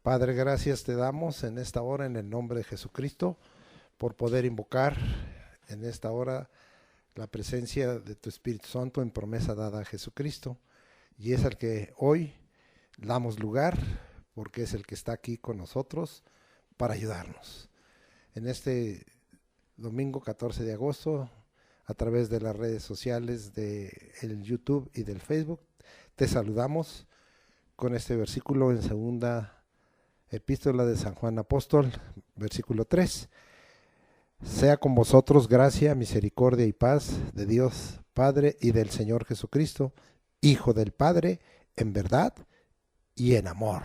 Padre, gracias te damos en esta hora en el nombre de Jesucristo por poder invocar en esta hora la presencia de tu Espíritu Santo en promesa dada a Jesucristo. Y es al que hoy damos lugar porque es el que está aquí con nosotros para ayudarnos. En este domingo 14 de agosto, a través de las redes sociales de el YouTube y del Facebook, te saludamos con este versículo en segunda epístola de San Juan Apóstol, versículo 3. Sea con vosotros gracia, misericordia y paz de Dios Padre y del Señor Jesucristo, Hijo del Padre, en verdad y en amor.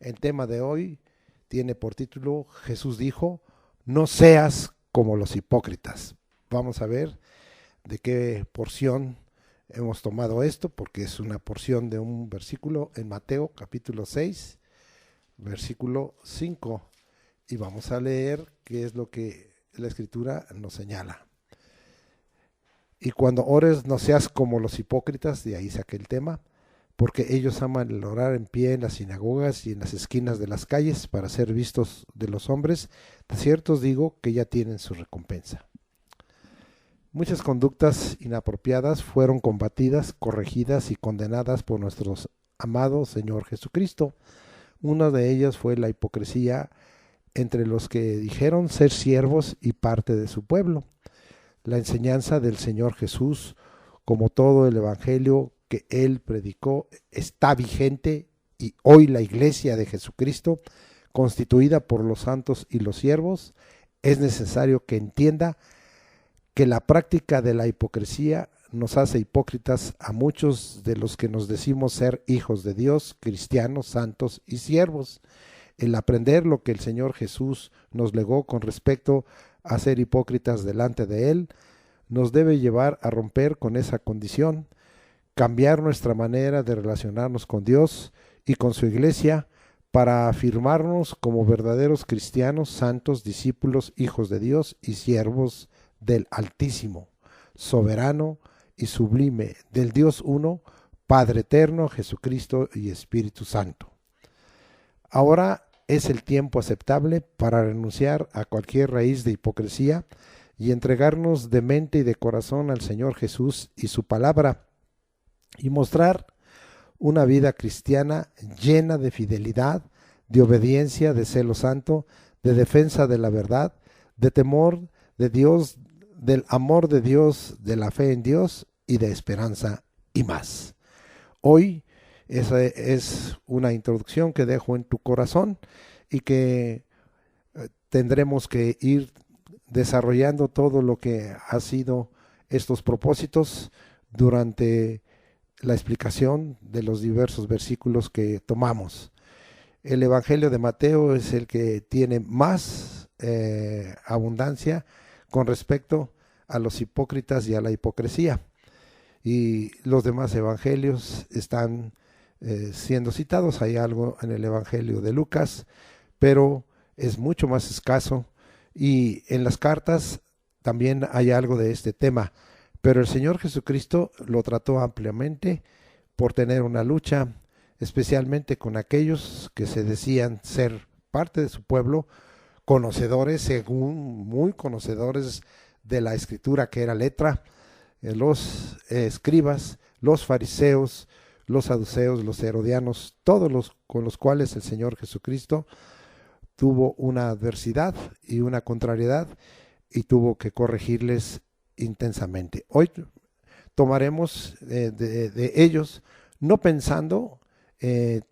El tema de hoy tiene por título: Jesús dijo, no seas como los hipócritas. Vamos a ver de qué porción hemos tomado esto, porque es una porción de un versículo en Mateo capítulo 6, versículo 5, y vamos a leer qué es lo que la Escritura nos señala. Y cuando ores, no seas como los hipócritas, de ahí saqué el tema, porque ellos aman el orar en pie en las sinagogas y en las esquinas de las calles para ser vistos de los hombres. De cierto os digo que ya tienen su recompensa. Muchas conductas inapropiadas fueron combatidas, corregidas y condenadas por nuestro amado Señor Jesucristo. Una de ellas fue la hipocresía entre los que dijeron ser siervos y parte de su pueblo. La enseñanza del Señor Jesús, como todo el evangelio que él predicó, está vigente, y hoy la iglesia de Jesucristo, constituida por los santos y los siervos, es necesario que entienda que la práctica de la hipocresía nos hace hipócritas a muchos de los que nos decimos ser hijos de Dios, cristianos, santos y siervos. El aprender lo que el Señor Jesús nos legó con respecto a ser hipócritas delante de Él, nos debe llevar a romper con esa condición, cambiar nuestra manera de relacionarnos con Dios y con su iglesia para afirmarnos como verdaderos cristianos, santos, discípulos, hijos de Dios y siervos del Altísimo, soberano y sublime, del Dios uno, Padre eterno, Jesucristo y Espíritu Santo. Ahora es el tiempo aceptable para renunciar a cualquier raíz de hipocresía y entregarnos de mente y de corazón al Señor Jesús y su palabra, y mostrar una vida cristiana llena de fidelidad, de obediencia, de celo santo, de defensa de la verdad, de temor de Dios, del amor de Dios, de la fe en Dios y de esperanza y más. Hoy esa es una introducción que dejo en tu corazón y que tendremos que ir desarrollando todo lo que ha sido estos propósitos durante la explicación de los diversos versículos que tomamos. El Evangelio de Mateo es el que tiene más abundancia con respecto a los hipócritas y a la hipocresía, y los demás evangelios están siendo citados. Hay algo en el Evangelio de Lucas, pero es mucho más escaso, y en las cartas también hay algo de este tema, pero el Señor Jesucristo lo trató ampliamente por tener una lucha, especialmente con aquellos que se decían ser parte de su pueblo, conocedores, según muy conocedores de la escritura, que era letra, los escribas, los fariseos, los saduceos, los herodianos, todos los con los cuales el Señor Jesucristo tuvo una adversidad y una contrariedad y tuvo que corregirles intensamente. Hoy tomaremos de ellos, no pensando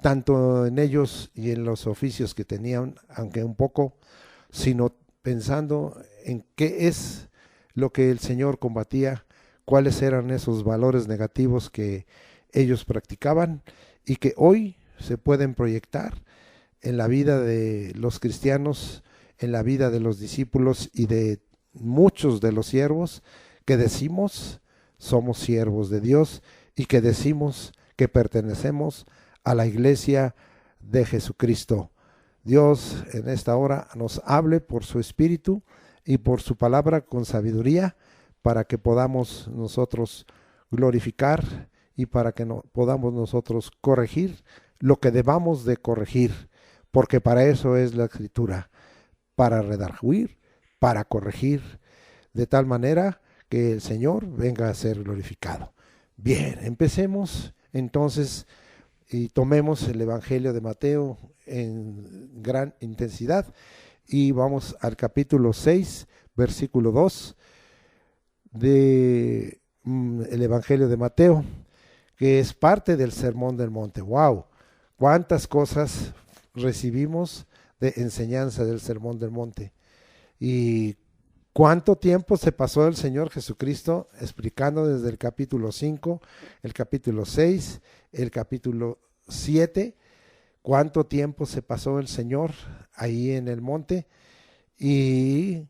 tanto en ellos y en los oficios que tenían, aunque un poco, sino pensando en qué es lo que el Señor combatía, cuáles eran esos valores negativos que ellos practicaban y que hoy se pueden proyectar en la vida de los cristianos, en la vida de los discípulos y de muchos de los siervos que decimos somos siervos de Dios y que decimos que pertenecemos a la iglesia de Jesucristo. Dios en esta hora nos hable por su Espíritu y por su palabra con sabiduría, para que podamos nosotros glorificar y para que podamos nosotros corregir lo que debamos de corregir, porque para eso es la Escritura, para redarguir, para corregir, de tal manera que el Señor venga a ser glorificado. Bien, empecemos entonces y tomemos el Evangelio de Mateo en gran intensidad y vamos al capítulo 6, versículo 2 de el Evangelio de Mateo, que es parte del Sermón del Monte. ¡Wow! ¿Cuántas cosas recibimos de enseñanza del Sermón del Monte? Y ¿cuánto tiempo se pasó el Señor Jesucristo explicando desde el capítulo 5, el capítulo 6, el capítulo 7? ¿Cuánto tiempo se pasó el Señor ahí en el monte? Y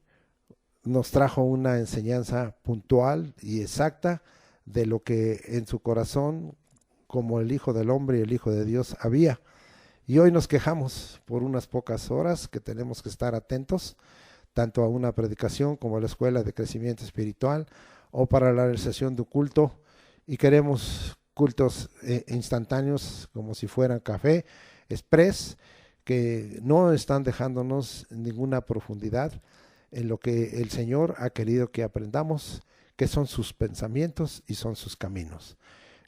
nos trajo una enseñanza puntual y exacta de lo que en su corazón, como el Hijo del Hombre y el Hijo de Dios, había. Y hoy nos quejamos por unas pocas horas que tenemos que estar atentos, tanto a una predicación como a la escuela de crecimiento espiritual o para la realización de un culto, y queremos cultos instantáneos como si fueran café express, que no están dejándonos ninguna profundidad en lo que el Señor ha querido que aprendamos, que son sus pensamientos y son sus caminos.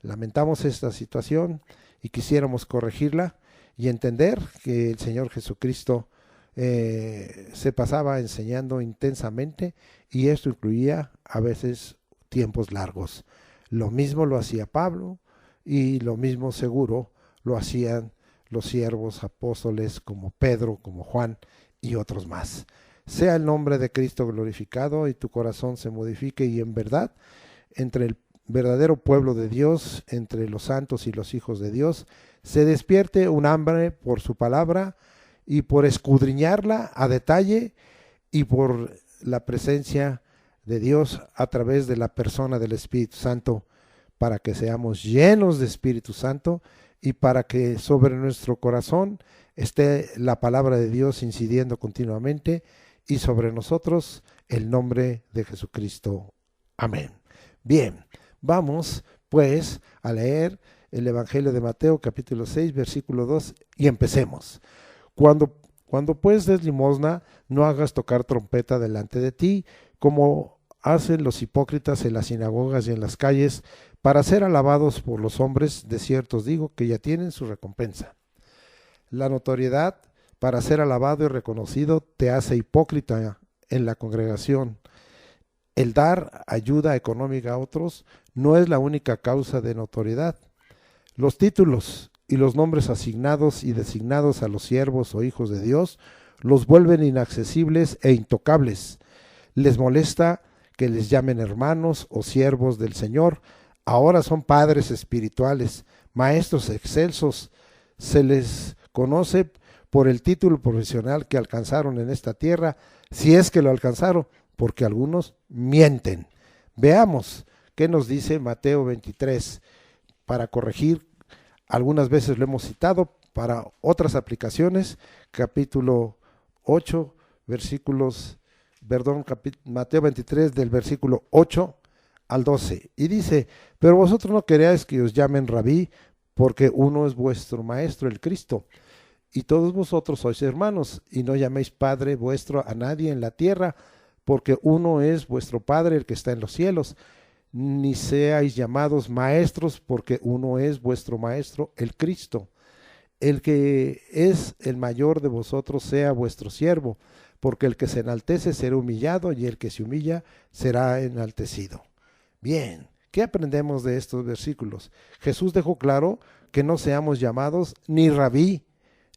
Lamentamos esta situación y quisiéramos corregirla y entender que el Señor Jesucristo se pasaba enseñando intensamente, y esto incluía a veces tiempos largos. Lo mismo lo hacía Pablo y lo mismo seguro lo hacían los siervos apóstoles como Pedro, como Juan y otros más. Sea el nombre de Cristo glorificado y tu corazón se modifique, y en verdad, entre el verdadero pueblo de Dios, entre los santos y los hijos de Dios, se despierte un hambre por su palabra y por escudriñarla a detalle y por la presencia de Dios a través de la persona del Espíritu Santo, para que seamos llenos de Espíritu Santo y para que sobre nuestro corazón esté la palabra de Dios incidiendo continuamente, y sobre nosotros el nombre de Jesucristo. Amén. Bien, vamos pues a leer el Evangelio de Mateo capítulo 6 versículo 2 y empecemos. Cuando pues des limosna, no hagas tocar trompeta delante de ti, como hacen los hipócritas en las sinagogas y en las calles, para ser alabados por los hombres. De cierto os digo que ya tienen su recompensa. La notoriedad para ser alabado y reconocido te hace hipócrita en la congregación. El dar ayuda económica a otros no es la única causa de notoriedad. Los títulos y los nombres asignados y designados a los siervos o hijos de Dios los vuelven inaccesibles e intocables. Les molesta que les llamen hermanos o siervos del Señor. Ahora son padres espirituales, maestros excelsos. Se les conoce por el título profesional que alcanzaron en esta tierra, si es que lo alcanzaron, porque algunos mienten. Veamos qué nos dice Mateo 23, para corregir. Algunas veces lo hemos citado para otras aplicaciones, capítulo 8, Mateo 23 del versículo 8 al 12. Y dice: pero vosotros no queráis que os llamen rabí, porque uno es vuestro maestro, el Cristo, y todos vosotros sois hermanos, y no llaméis Padre vuestro a nadie en la tierra, porque uno es vuestro Padre, el que está en los cielos. Ni seáis llamados maestros, porque uno es vuestro Maestro, el Cristo. El que es el mayor de vosotros sea vuestro siervo, porque el que se enaltece será humillado, y el que se humilla será enaltecido. Bien, ¿qué aprendemos de estos versículos? Jesús dejó claro que no seamos llamados ni rabí,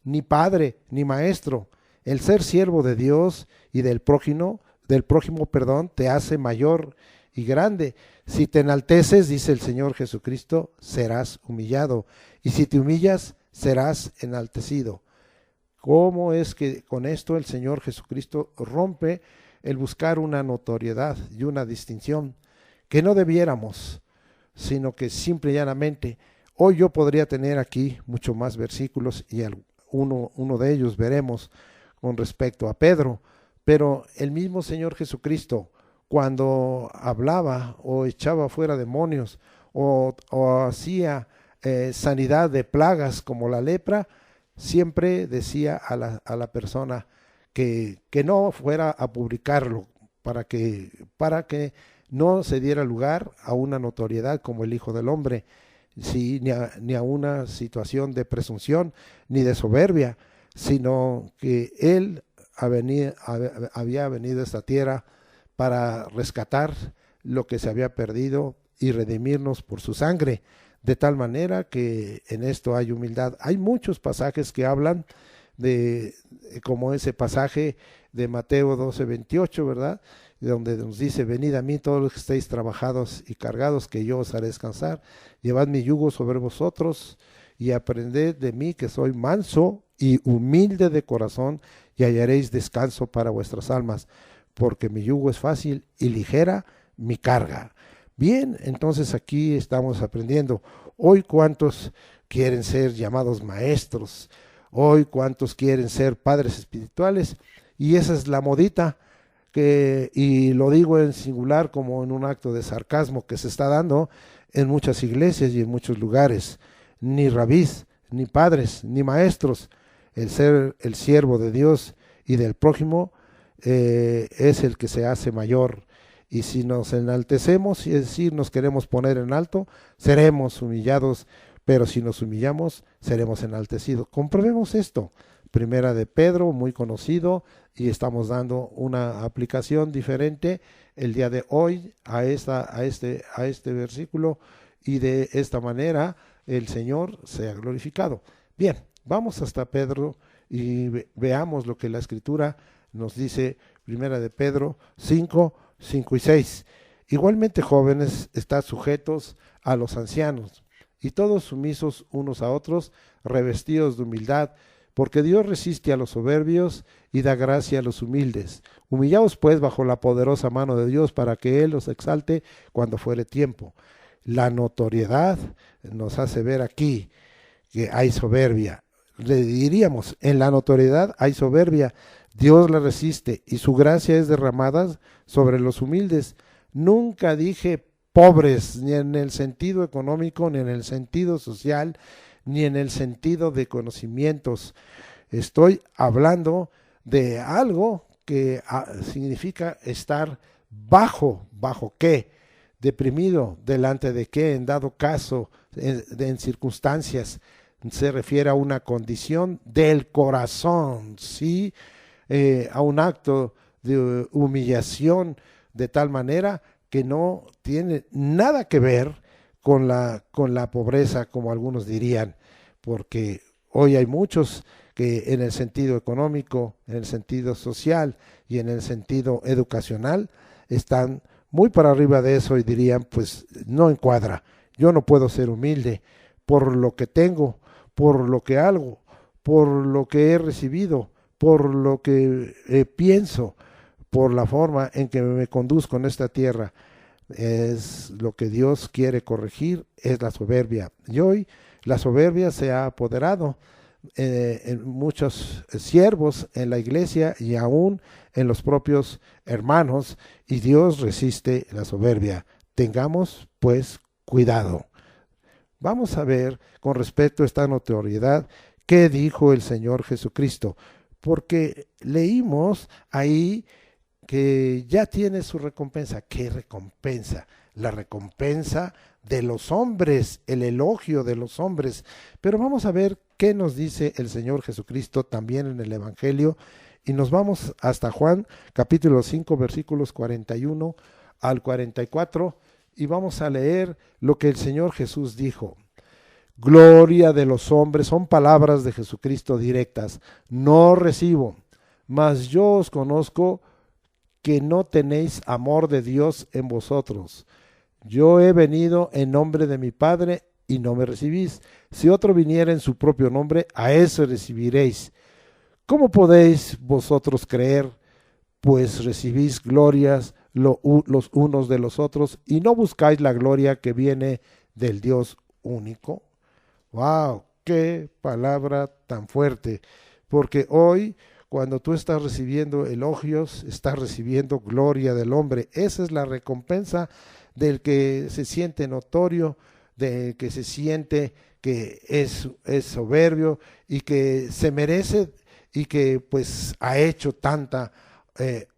ni padre, ni maestro. El ser siervo de Dios y del prójimo, te hace mayor y grande. Si te enalteces, dice el Señor Jesucristo, serás humillado, y si te humillas, serás enaltecido. ¿Cómo es que con esto el Señor Jesucristo rompe el buscar una notoriedad y una distinción que no debiéramos, sino que simple y llanamente? Hoy yo podría tener aquí mucho más versículos, y uno de ellos veremos con respecto a Pedro, pero el mismo Señor Jesucristo, cuando hablaba o echaba fuera demonios o hacía sanidad de plagas como la lepra, siempre decía a la persona que no fuera a publicarlo para que no se diera lugar a una notoriedad como el Hijo del Hombre, sí, ni a una situación de presunción ni de soberbia, sino que él había venido a esta tierra para rescatar lo que se había perdido y redimirnos por su sangre, de tal manera que en esto hay humildad. Hay muchos pasajes que hablan de, como ese pasaje de Mateo 12:28, ¿verdad? Donde nos dice: venid a mí todos los que estéis trabajados y cargados, que yo os haré descansar. Llevad mi yugo sobre vosotros y aprended de mí, que soy manso y humilde de corazón, y hallaréis descanso para vuestras almas, porque mi yugo es fácil y ligera mi carga. Bien, entonces aquí estamos aprendiendo. Hoy, ¿cuántos quieren ser llamados maestros? Hoy, ¿cuántos quieren ser padres espirituales? Y esa es la modita, y lo digo en singular como en un acto de sarcasmo que se está dando en muchas iglesias y en muchos lugares. Ni rabís, ni padres, ni maestros. El ser el siervo de Dios y del prójimo es el que se hace mayor. Y si nos enaltecemos, y es decir, nos queremos poner en alto, seremos humillados, pero si nos humillamos, seremos enaltecidos. Comprobemos esto. Primera de Pedro, muy conocido, y estamos dando una aplicación diferente el día de hoy a este versículo, y de esta manera el Señor sea glorificado. Bien, vamos hasta Pedro y veamos lo que la Escritura nos dice. Primera de Pedro 5 y 6. Igualmente, jóvenes, estad sujetos a los ancianos, y todos sumisos unos a otros, revestidos de humildad, porque Dios resiste a los soberbios y da gracia a los humildes. Humillaos pues bajo la poderosa mano de Dios, para que Él os exalte cuando fuere tiempo. La notoriedad nos hace ver aquí que hay soberbia. Le diríamos, en la notoriedad hay soberbia. Dios la resiste y su gracia es derramada sobre los humildes. Nunca dije pobres, ni en el sentido económico, ni en el sentido social, ni en el sentido de conocimientos. Estoy hablando de algo que significa estar bajo qué, deprimido, delante de qué, en dado caso, en circunstancias. Se refiere a una condición del corazón, ¿sí? A un acto de humillación, de tal manera que no tiene nada que ver con la pobreza, como algunos dirían, porque hoy hay muchos que en el sentido económico, en el sentido social y en el sentido educacional están muy para arriba de eso, y dirían, pues no encuadra, yo no puedo ser humilde por lo que tengo, por lo que hago, por lo que he recibido, por lo que pienso, por la forma en que me conduzco en esta tierra. Es lo que Dios quiere corregir, es la soberbia. Y hoy la soberbia se ha apoderado en muchos siervos en la iglesia y aún en los propios hermanos, y Dios resiste la soberbia. Tengamos pues cuidado. Vamos a ver con respecto a esta notoriedad qué dijo el Señor Jesucristo, porque leímos ahí que ya tiene su recompensa. ¿Qué recompensa? La recompensa de los hombres, el elogio de los hombres. Pero vamos a ver qué nos dice el Señor Jesucristo también en el Evangelio, y nos vamos hasta Juan capítulo 5 versículos 41 al 44, y vamos a leer lo que el Señor Jesús dijo. Gloria de los hombres, son palabras de Jesucristo directas. No recibo, mas yo os conozco que no tenéis amor de Dios en vosotros. Yo he venido en nombre de mi Padre y no me recibís. Si otro viniera en su propio nombre, a ese recibiréis. ¿Cómo podéis vosotros creer? Pues recibís glorias los unos de los otros y no buscáis la gloria que viene del Dios único. ¡Wow! ¡Qué palabra tan fuerte! Porque hoy, cuando tú estás recibiendo elogios, estás recibiendo gloria del hombre. Esa es la recompensa del que se siente notorio, del que se siente que es soberbio y que se merece y que pues ha hecho tanta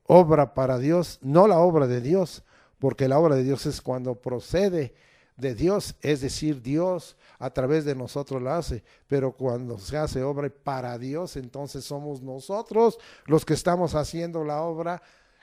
obra para Dios, no la obra de Dios, porque la obra de Dios es cuando procede de Dios, es decir, Dios a través de nosotros la hace, pero cuando se hace obra para Dios, entonces somos nosotros los que estamos haciendo la obra.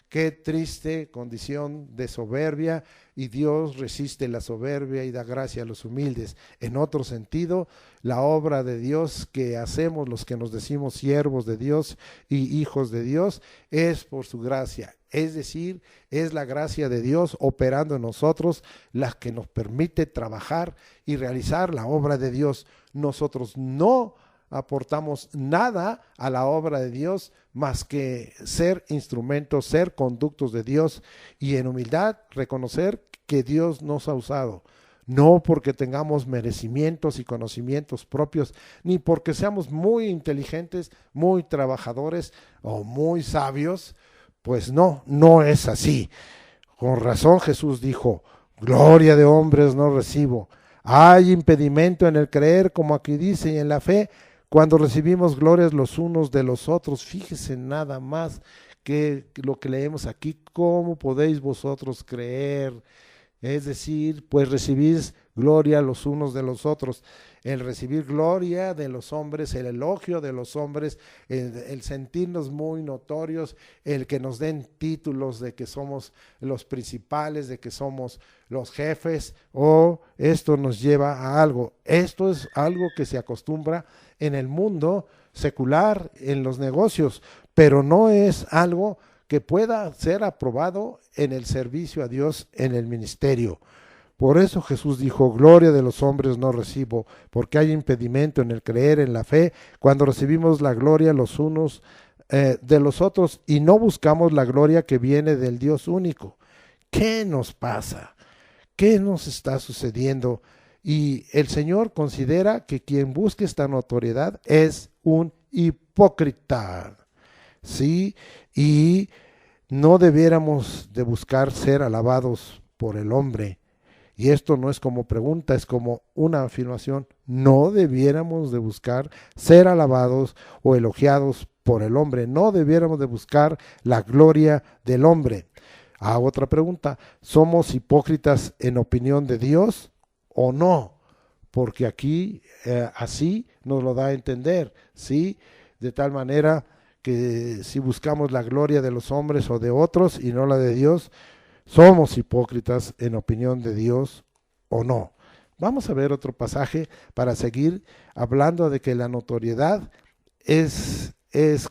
Qué triste condición de soberbia, y Dios resiste la soberbia y da gracia a los humildes. En otro sentido, la obra de Dios que hacemos los que nos decimos siervos de Dios y hijos de Dios es por su gracia. Es decir, es la gracia de Dios operando en nosotros la que nos permite trabajar y realizar la obra de Dios. Nosotros no aportamos nada a la obra de Dios más que ser instrumentos, ser conductos de Dios, y en humildad reconocer que Dios nos ha usado, no porque tengamos merecimientos y conocimientos propios, ni porque seamos muy inteligentes, muy trabajadores o muy sabios. Pues no, no es así. Con razón Jesús dijo: gloria de hombres no recibo. Hay impedimento en el creer, como aquí dice, y en la fe, cuando recibimos glorias los unos de los otros. Fíjese nada más que lo que leemos aquí: ¿cómo podéis vosotros creer? Es decir, pues recibís gloria los unos de los otros. El recibir gloria de los hombres, el elogio de los hombres, el sentirnos muy notorios, el que nos den títulos de que somos los principales, de que somos los jefes, o esto nos lleva a algo. Esto es algo que se acostumbra en el mundo secular, en los negocios, pero no es algo que pueda ser aprobado en el servicio a Dios, en el ministerio. Por eso Jesús dijo: gloria de los hombres no recibo, porque hay impedimento en el creer, en la fe, cuando recibimos la gloria los unos de los otros y no buscamos la gloria que viene del Dios único. ¿Qué nos pasa? ¿Qué nos está sucediendo? Y el Señor considera que quien busque esta notoriedad es un hipócrita, ¿sí? Y no debiéramos de buscar ser alabados por el hombre. Y esto no es como pregunta, es como una afirmación. No debiéramos de buscar ser alabados o elogiados por el hombre. No debiéramos de buscar la gloria del hombre. Otra pregunta: ¿somos hipócritas en opinión de Dios o no? Porque aquí así nos lo da a entender, ¿sí? De tal manera que si buscamos la gloria de los hombres o de otros y no la de Dios, ¿somos hipócritas en opinión de Dios o no? Vamos a ver otro pasaje para seguir hablando de que la notoriedad es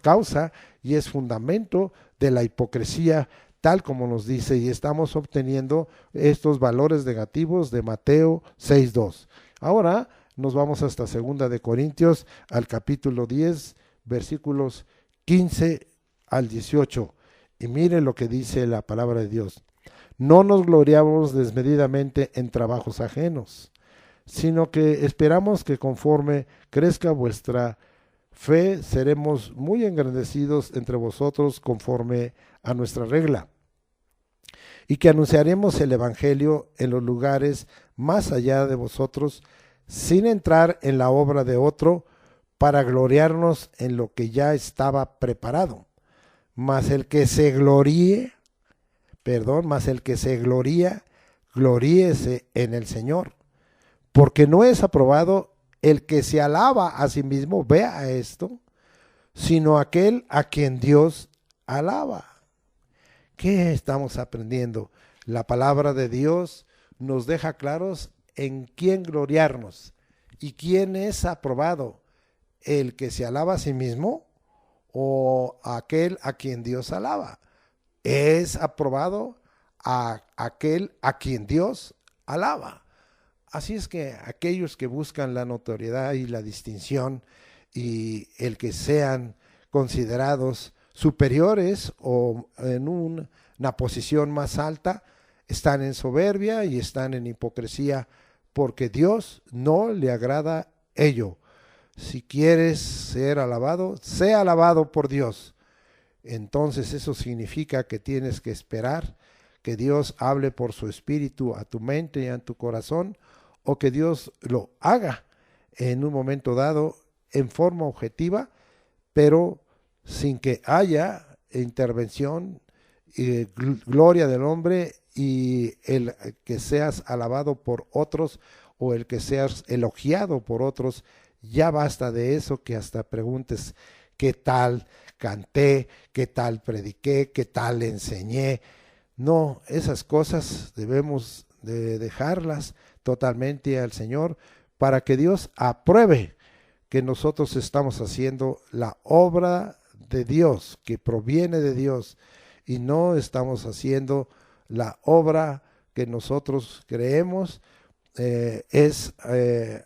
causa y es fundamento de la hipocresía, tal como nos dice, y estamos obteniendo estos valores negativos de Mateo 6:2. Ahora nos vamos hasta 2 de Corintios, al capítulo 10, versículos 15 al 18. Y mire lo que dice la palabra de Dios: no nos gloriamos desmedidamente en trabajos ajenos, sino que esperamos que conforme crezca vuestra fe, seremos muy engrandecidos entre vosotros conforme a nuestra regla, y que anunciaremos el evangelio en los lugares más allá de vosotros, sin entrar en la obra de otro, para gloriarnos en lo que ya estaba preparado. Mas el que se gloríe, gloríese en el Señor, porque no es aprobado el que se alaba a sí mismo, vea esto, sino aquel a quien Dios alaba. ¿Qué estamos aprendiendo? La palabra de Dios nos deja claros en quién gloriarnos y quién es aprobado: el que se alaba a sí mismo o aquel a quien Dios alaba. Es aprobado a aquel a quien Dios alaba. Así es que aquellos que buscan la notoriedad y la distinción y el que sean considerados superiores o en una posición más alta, están en soberbia y están en hipocresía, porque Dios no le agrada ello. Si quieres ser alabado, sea alabado por Dios. Entonces eso significa que tienes que esperar que Dios hable por su espíritu a tu mente y a tu corazón, o que Dios lo haga en un momento dado en forma objetiva, pero sin que haya intervención y gloria del hombre y el que seas alabado por otros o el que seas elogiado por otros. Ya basta de eso, que hasta preguntes qué tal canté, qué tal prediqué, qué tal enseñé. No, esas cosas debemos de dejarlas totalmente al Señor para que Dios apruebe que nosotros estamos haciendo la obra de Dios, que proviene de Dios, y no estamos haciendo la obra que nosotros creemos es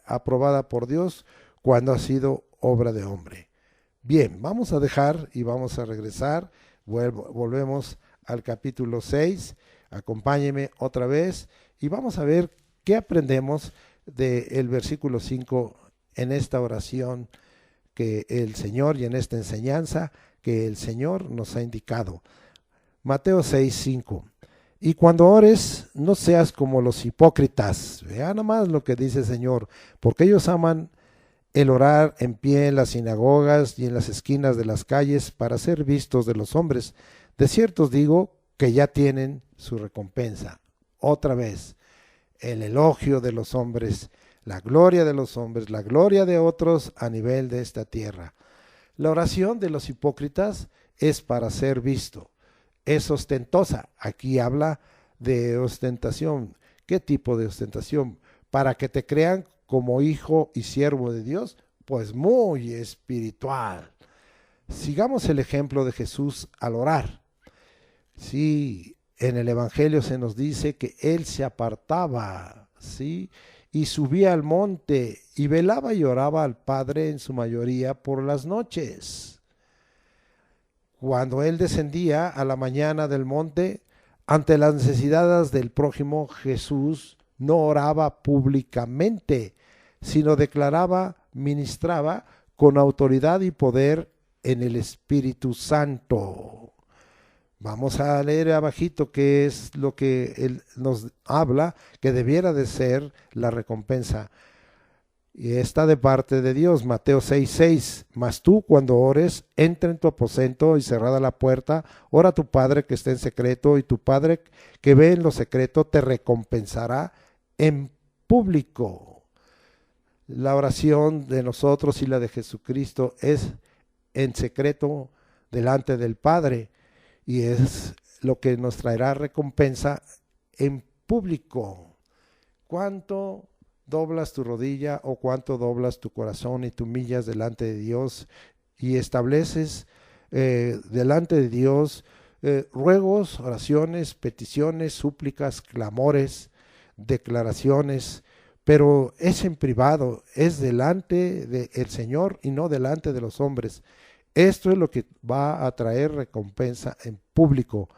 aprobada por Dios cuando ha sido obra de hombre. Bien, vamos a dejar y vamos a regresar. Volvemos al capítulo 6. Acompáñeme otra vez y vamos a ver qué aprendemos del versículo 5 en esta oración que el Señor y en esta enseñanza que el Señor nos ha indicado. Mateo 6:5. Y cuando ores, no seas como los hipócritas. Vea nomás lo que dice el Señor, porque ellos aman el orar en pie en las sinagogas y en las esquinas de las calles para ser vistos de los hombres. De cierto os digo que ya tienen su recompensa. Otra vez, el elogio de los hombres, la gloria de los hombres, la gloria de otros a nivel de esta tierra. La oración de los hipócritas es para ser visto. Es ostentosa. Aquí habla de ostentación. ¿Qué tipo de ostentación? Para que te crean como hijo y siervo de Dios, pues muy espiritual. Sigamos el ejemplo de Jesús al orar. Sí, en el Evangelio se nos dice que Él se apartaba, ¿sí? Y subía al monte y velaba y oraba al Padre en su mayoría por las noches. Cuando Él descendía a la mañana del monte, ante las necesidades del prójimo, Jesús no oraba públicamente, sino declaraba, ministraba con autoridad y poder en el Espíritu Santo. Vamos a leer abajito qué es lo que Él nos habla que debiera de ser la recompensa. Y está de parte de Dios, Mateo 6:6. Mas tú cuando ores, entra en tu aposento y cerrada la puerta, ora a tu Padre que está en secreto, y tu Padre que ve en lo secreto te recompensará en público. La oración de nosotros y la de Jesucristo es en secreto delante del Padre, y es lo que nos traerá recompensa en público. ¿Cuánto doblas tu rodilla o cuánto doblas tu corazón y te humillas delante de Dios y estableces delante de Dios ruegos, oraciones, peticiones, súplicas, clamores, declaraciones? Pero es en privado, es delante del Señor y no delante de los hombres. Esto es lo que va a traer recompensa en público,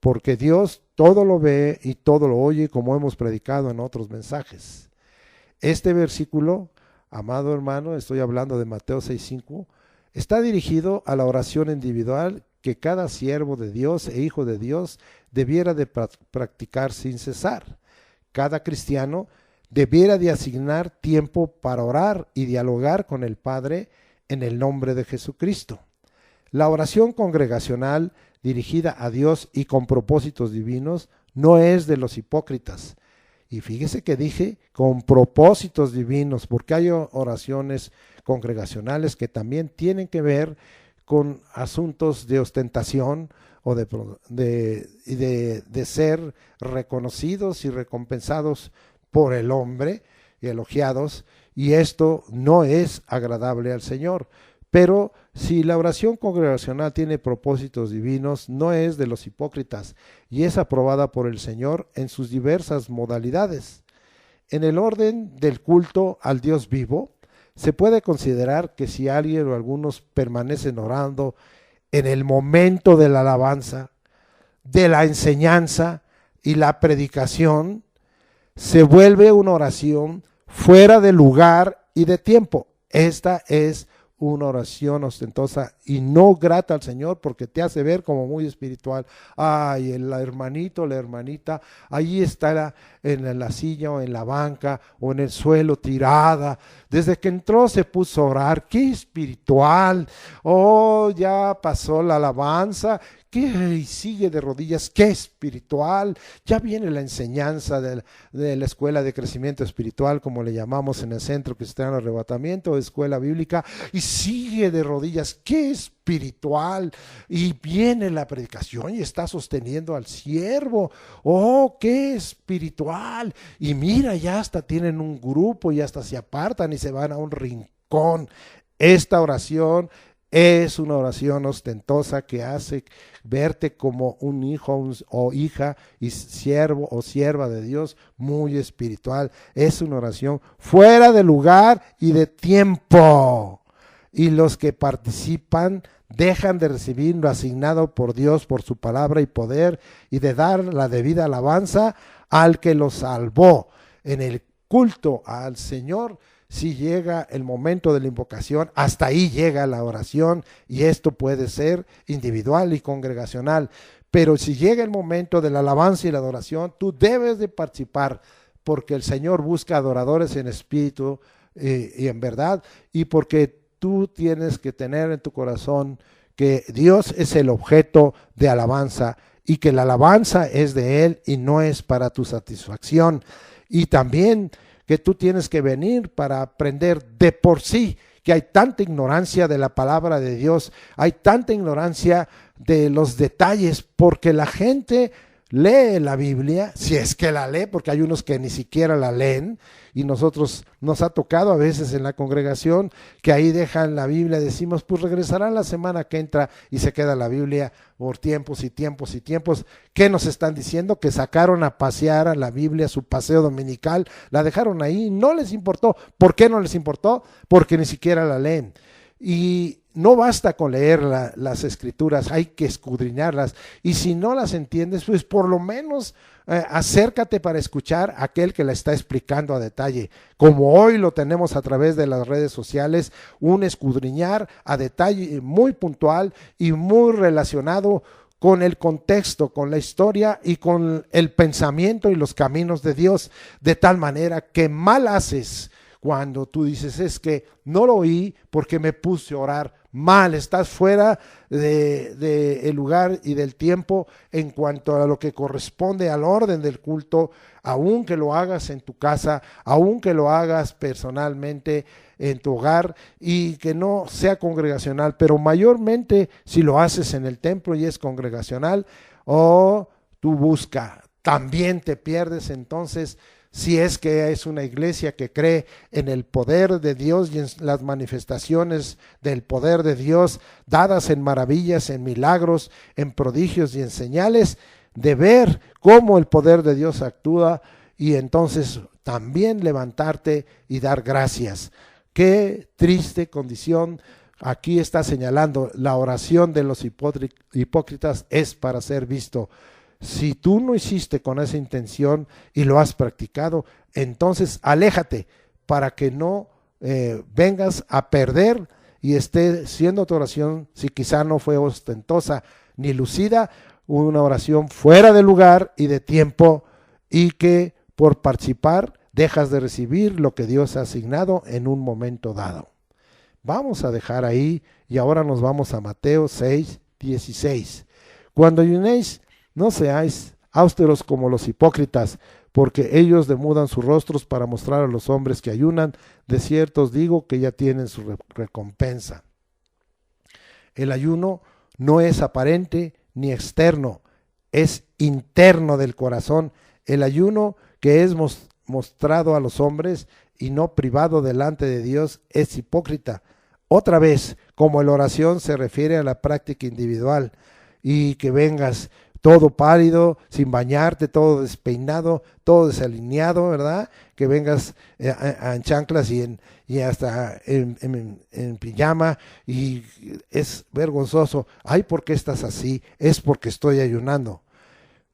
porque Dios todo lo ve y todo lo oye, como hemos predicado en otros mensajes. Este versículo, amado hermano, estoy hablando de Mateo 6:5, está dirigido a la oración individual que cada siervo de Dios e hijo de Dios debiera de practicar sin cesar. Cada cristiano debiera de asignar tiempo para orar y dialogar con el Padre en el nombre de Jesucristo. La oración congregacional dirigida a Dios y con propósitos divinos no es de los hipócritas. Y fíjese que dije con propósitos divinos, porque hay oraciones congregacionales que también tienen que ver con asuntos de ostentación o de ser reconocidos y recompensados por el hombre y elogiados, y esto no es agradable al Señor. Pero si la oración congregacional tiene propósitos divinos, no es de los hipócritas y es aprobada por el Señor en sus diversas modalidades. En el orden del culto al Dios vivo, se puede considerar que si alguien o algunos permanecen orando en el momento de la alabanza, de la enseñanza y la predicación, se vuelve una oración fuera de lugar y de tiempo. Esta es una oración ostentosa y no grata al Señor porque te hace ver como muy espiritual. Ay, el hermanito, la hermanita, allí está en la silla o en la banca o en el suelo tirada. Desde que entró se puso a orar. ¡Qué espiritual! Oh, ya pasó la alabanza. Y sigue de rodillas, qué espiritual. Ya viene la enseñanza de la escuela de crecimiento espiritual, como le llamamos en el Centro Cristiano Arrebatamiento, escuela bíblica, y sigue de rodillas, qué espiritual. Y viene la predicación y está sosteniendo al siervo. Oh, qué espiritual. Y mira, ya hasta tienen un grupo y hasta se apartan y se van a un rincón. Esta oración es una oración ostentosa que hace verte como un hijo o hija y siervo o sierva de Dios muy espiritual. Es una oración fuera de lugar y de tiempo. Y los que participan dejan de recibir lo asignado por Dios por su palabra y poder y de dar la debida alabanza al que los salvó. En el culto al Señor, si llega el momento de la invocación, hasta ahí llega la oración, y esto puede ser individual y congregacional. Pero si llega el momento de la alabanza y la adoración, tú debes de participar, porque el Señor busca adoradores en espíritu y en verdad, y porque tú tienes que tener en tu corazón que Dios es el objeto de alabanza y que la alabanza es de Él y no es para tu satisfacción. Y también que tú tienes que venir para aprender de por sí, que hay tanta ignorancia de la palabra de Dios, hay tanta ignorancia de los detalles, porque la gente lee la Biblia, si es que la lee, porque hay unos que ni siquiera la leen, y nosotros nos ha tocado a veces en la congregación que ahí dejan la Biblia, decimos pues regresarán la semana que entra y se queda la Biblia por tiempos y tiempos y tiempos. ¿Qué nos están diciendo? Que sacaron a pasear a la Biblia, su paseo dominical, la dejaron ahí, no les importó. ¿Por qué no les importó? Porque ni siquiera la leen. Y no basta con leer las escrituras, hay que escudriñarlas, y si no las entiendes, pues por lo menos acércate para escuchar a aquel que la está explicando a detalle, como hoy lo tenemos a través de las redes sociales, un escudriñar a detalle muy puntual y muy relacionado con el contexto, con la historia y con el pensamiento y los caminos de Dios, de tal manera que mal haces cuando tú dices, es que no lo oí porque me puse a orar. Mal, estás fuera de el lugar y del tiempo en cuanto a lo que corresponde al orden del culto, aun que lo hagas en tu casa, aun que lo hagas personalmente en tu hogar y que no sea congregacional, pero mayormente si lo haces en el templo y es congregacional, o tú busca, también te pierdes entonces. Si es que es una iglesia que cree en el poder de Dios y en las manifestaciones del poder de Dios dadas en maravillas, en milagros, en prodigios y en señales, de ver cómo el poder de Dios actúa y entonces también levantarte y dar gracias. Qué triste condición. Aquí está señalando, la oración de los hipócritas es para ser visto. Si tú no hiciste con esa intención y lo has practicado, entonces aléjate para que no vengas a perder y esté siendo tu oración, si quizá no fue ostentosa ni lucida, una oración fuera de lugar y de tiempo, y que por participar dejas de recibir lo que Dios ha asignado en un momento dado. Vamos a dejar ahí y ahora nos vamos a Mateo 6:16. Cuando ayunéis, no seáis austeros como los hipócritas, porque ellos demudan sus rostros para mostrar a los hombres que ayunan. De cierto os digo que ya tienen su recompensa. El ayuno no es aparente ni externo, es interno del corazón. El ayuno que es mostrado a los hombres y no privado delante de Dios es hipócrita. Otra vez, como la oración se refiere a la práctica individual, y que vengas todo pálido, sin bañarte, todo despeinado, todo desalineado, ¿verdad? Que vengas en chanclas y hasta en pijama, y es vergonzoso. Ay, ¿por qué estás así? Es porque estoy ayunando.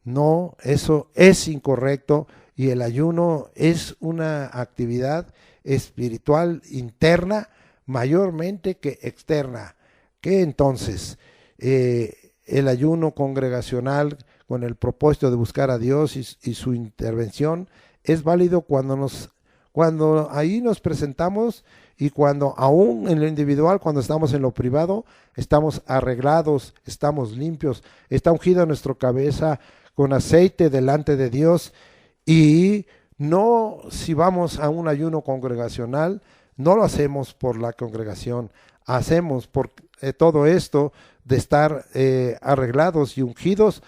No, eso es incorrecto, y el ayuno es una actividad espiritual interna, mayormente que externa. ¿Qué entonces? El ayuno congregacional con el propósito de buscar a Dios y su intervención es válido cuando ahí nos presentamos y cuando aún en lo individual, cuando estamos en lo privado, estamos arreglados, estamos limpios, está ungida nuestra cabeza con aceite delante de Dios. Y no, si vamos a un ayuno congregacional, no lo hacemos por la congregación, hacemos por todo esto de estar arreglados y ungidos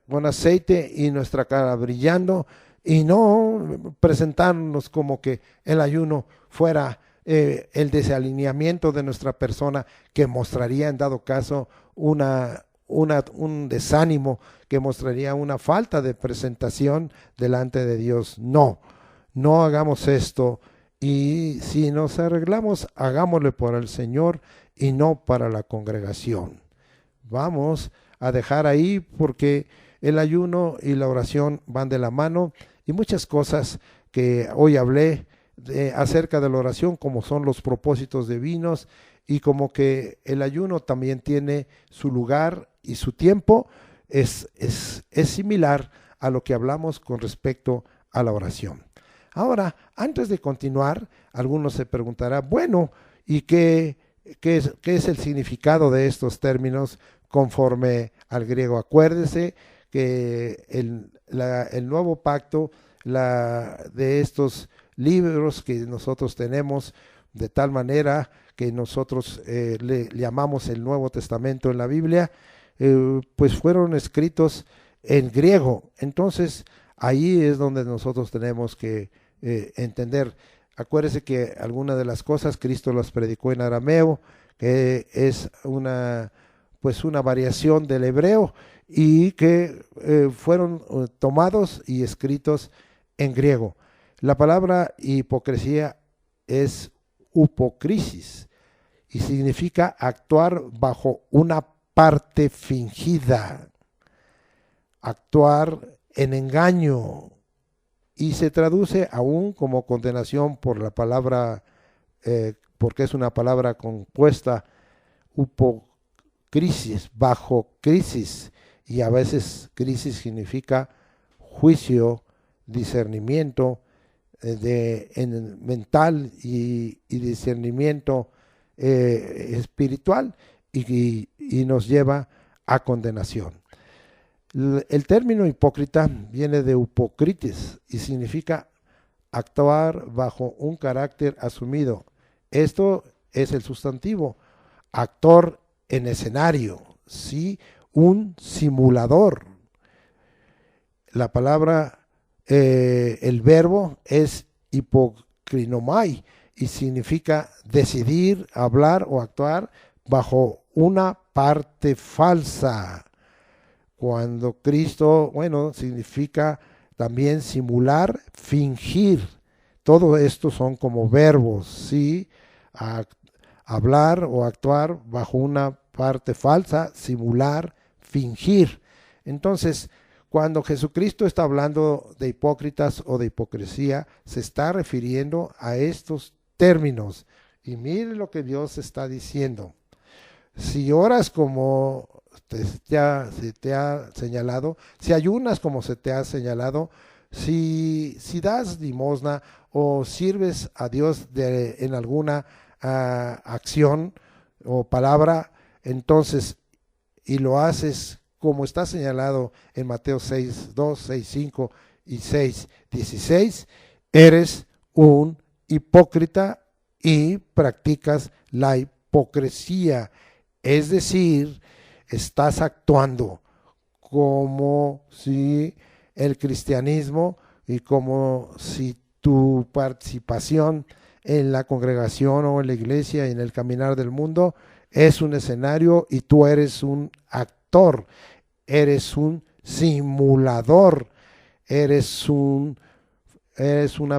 con aceite y nuestra cara brillando, y no presentarnos como que el ayuno fuera el desalineamiento de nuestra persona, que mostraría en dado caso un desánimo, que mostraría una falta de presentación delante de Dios. No, no hagamos esto, y si nos arreglamos, hagámoslo por el Señor y no para la congregación. Vamos a dejar ahí, porque el ayuno y la oración van de la mano, y muchas cosas que hoy hablé acerca de la oración, como son los propósitos divinos, y como que el ayuno también tiene su lugar y su tiempo, es similar a lo que hablamos con respecto a la oración. Ahora, antes de continuar, algunos se preguntarán, bueno, ¿y qué es el significado de estos términos conforme al griego? Acuérdese que el nuevo pacto, de estos libros que nosotros tenemos, de tal manera que nosotros le llamamos el Nuevo Testamento en la Biblia, pues fueron escritos en griego. Entonces, ahí es donde nosotros tenemos que entender. Acuérdese que algunas de las cosas Cristo las predicó en arameo, que es una variación del hebreo, y que fueron tomados y escritos en griego. La palabra hipocresía es upocrisis y significa actuar bajo una parte fingida, actuar en engaño, y se traduce aún como condenación por la palabra, porque es una palabra compuesta, upocrisis, bajo crisis, y a veces crisis significa juicio, discernimiento mental y discernimiento espiritual, y nos lleva a condenación. El término hipócrita viene de upocrites y significa actuar bajo un carácter asumido. Esto es el sustantivo. Actor en escenario, ¿sí? Un simulador. La palabra, el verbo es hipokrinomai y significa decidir, hablar o actuar bajo una parte falsa. Cuando Cristo, significa también simular, fingir. Todo esto son como verbos, ¿sí? Hablar o actuar bajo una parte falsa, simular, fingir. Entonces, cuando Jesucristo está hablando de hipócritas o de hipocresía, se está refiriendo a estos términos. Y mire lo que Dios está diciendo. Si oras como se te ha señalado, si ayunas como se te ha señalado, si das limosna o sirves a Dios en alguna acción o palabra, entonces, y lo haces como está señalado en Mateo 6:2, 6:5 y 6:16, eres un hipócrita y practicas la hipocresía, es decir, estás actuando como si el cristianismo y como si tu participación en la congregación o en la iglesia y en el caminar del mundo es un escenario y tú eres un actor, eres un simulador, eres una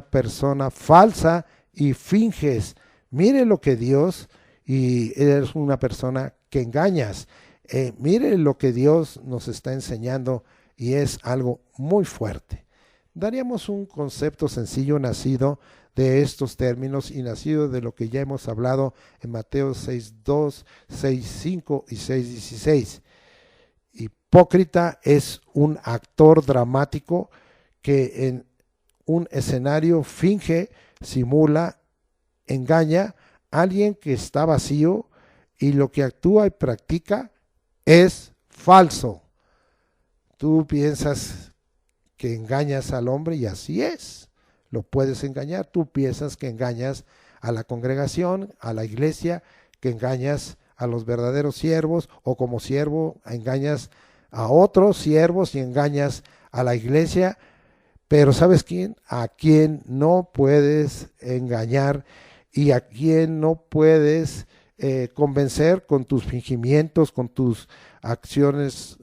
persona falsa y finges. Mire lo que Dios, y eres una persona que engañas. Mire lo que Dios nos está enseñando, y es algo muy fuerte. Daríamos un concepto sencillo nacido de estos términos y nacido de lo que ya hemos hablado en Mateo 6:2, 6:5 y 6:16. Hipócrita es un actor dramático que en un escenario finge, simula, engaña a alguien que está vacío y lo que actúa y practica es falso. Tú piensas que engañas al hombre y así es, lo puedes engañar. Tú piensas que engañas a la congregación, a la iglesia, que engañas a los verdaderos siervos, o como siervo engañas a otros siervos y engañas a la iglesia. Pero ¿sabes quién? A quien no puedes engañar y a quien no puedes convencer con tus fingimientos, con tus acciones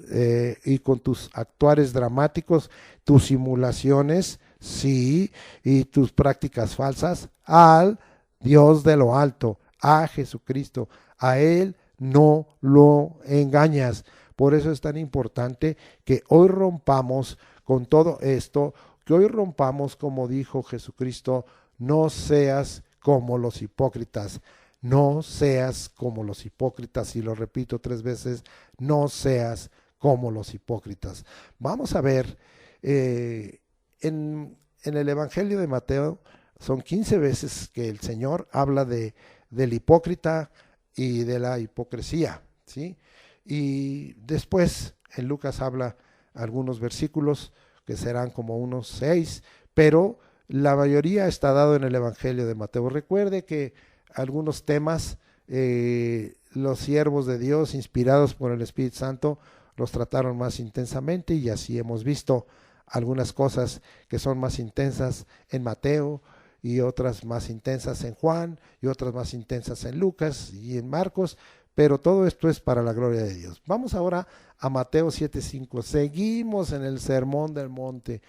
y con tus actuares dramáticos, tus simulaciones, sí, y tus prácticas falsas, al Dios de lo alto, a Jesucristo. A Él no lo engañas. Por eso es tan importante que hoy rompamos con todo esto, que hoy rompamos, como dijo Jesucristo, no seas como los hipócritas. No seas como los hipócritas, y lo repito 3 veces, no seas como los hipócritas. Vamos a ver, en el Evangelio de Mateo son 15 veces que el Señor habla del hipócrita y de la hipocresía, ¿sí? Y después en Lucas habla algunos versículos que serán como unos 6, pero la mayoría está dado en el Evangelio de Mateo. Recuerde que algunos temas, los siervos de Dios, inspirados por el Espíritu Santo, los trataron más intensamente, y así hemos visto algunas cosas que son más intensas en Mateo, y otras más intensas en Juan, y otras más intensas en Lucas y en Marcos, pero todo esto es para la gloria de Dios. Vamos ahora a Mateo 7:5. Seguimos en el Sermón del Monte.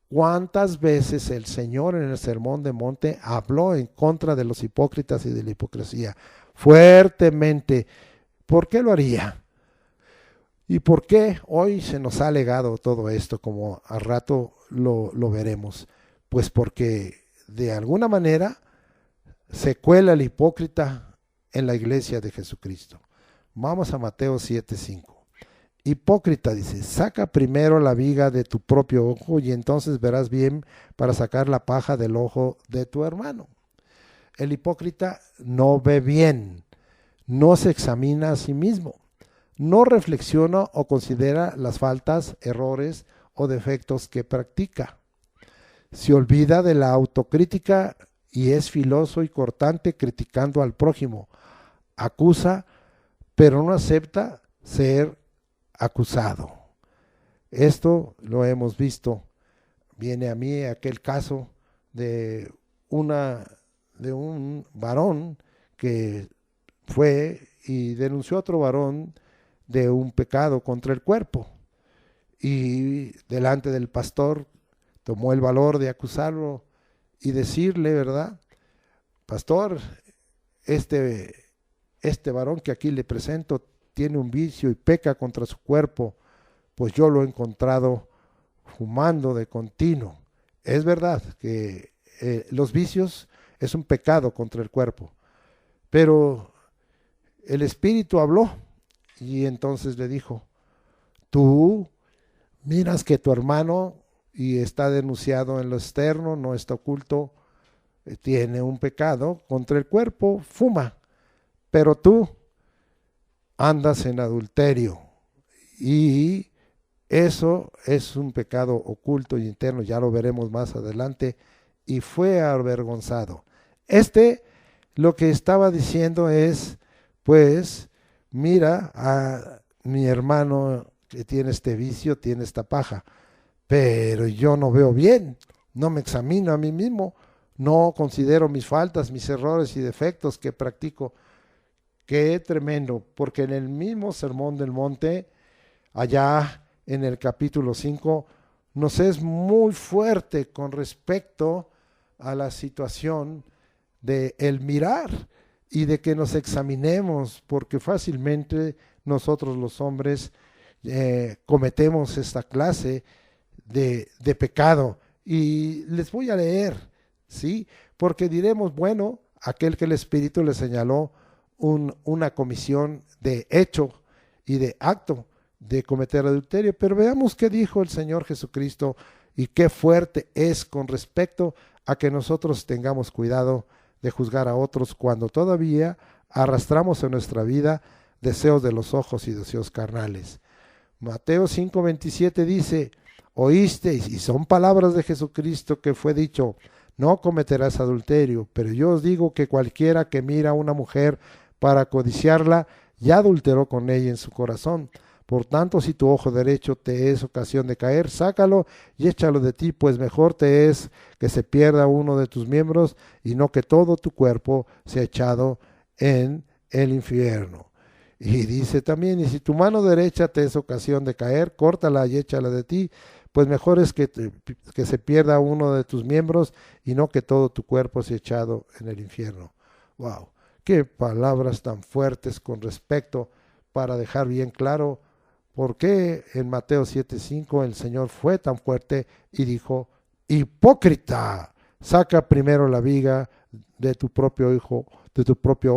¿Cuántas veces el Señor en el Sermón del Monte habló en contra de los hipócritas y de la hipocresía? Fuertemente. ¿Por qué lo haría? ¿Y por qué hoy se nos ha legado todo esto, como al rato lo veremos? Pues porque de alguna manera se cuela el hipócrita en la iglesia de Jesucristo. Vamos a Mateo 7:5. Hipócrita, dice, saca primero la viga de tu propio ojo y entonces verás bien para sacar la paja del ojo de tu hermano. El hipócrita no ve bien, no se examina a sí mismo, no reflexiona o considera las faltas, errores o defectos que practica. Se olvida de la autocrítica y es filoso y cortante criticando al prójimo. Acusa, pero no acepta ser acusado. Esto lo hemos visto. Viene a mí aquel caso de un varón que fue y denunció a otro varón de un pecado contra el cuerpo, y delante del pastor tomó el valor de acusarlo y decirle, ¿verdad? Pastor, este varón que aquí le presento tiene un vicio y peca contra su cuerpo, pues yo lo he encontrado fumando de continuo. Es verdad que los vicios es un pecado contra el cuerpo, pero el Espíritu habló y entonces le dijo, tú miras que tu hermano, y está denunciado en lo externo, no está oculto, tiene un pecado contra el cuerpo, fuma, pero tú andas en adulterio, y eso es un pecado oculto y interno, ya lo veremos más adelante, y fue avergonzado. Lo que estaba diciendo es, pues, mira a mi hermano que tiene este vicio, tiene esta paja, pero yo no veo bien, no me examino a mí mismo, no considero mis faltas, mis errores y defectos que practico. Qué tremendo, porque en el mismo Sermón del Monte, allá en el capítulo 5, nos es muy fuerte con respecto a la situación de el mirar y de que nos examinemos, porque fácilmente nosotros los hombres cometemos esta clase de pecado. Y les voy a leer, ¿sí? porque diremos, bueno, aquel que el Espíritu le señaló una comisión de hecho y de acto de cometer adulterio. Pero veamos qué dijo el Señor Jesucristo y qué fuerte es con respecto a que nosotros tengamos cuidado de juzgar a otros cuando todavía arrastramos en nuestra vida deseos de los ojos y deseos carnales. Mateo 5:27 dice, oísteis, y son palabras de Jesucristo que fue dicho, no cometerás adulterio, pero yo os digo que cualquiera que mira a una mujer para codiciarla, ya adulteró con ella en su corazón. Por tanto, si tu ojo derecho te es ocasión de caer, sácalo y échalo de ti, pues mejor te es que se pierda uno de tus miembros y no que todo tu cuerpo sea echado en el infierno. Y dice también, y si tu mano derecha te es ocasión de caer, córtala y échala de ti, pues mejor es que se pierda uno de tus miembros y no que todo tu cuerpo sea echado en el infierno. ¡Wow! Qué palabras tan fuertes con respecto para dejar bien claro por qué en Mateo 7:5 el Señor fue tan fuerte y dijo, hipócrita, saca primero la viga de tu propio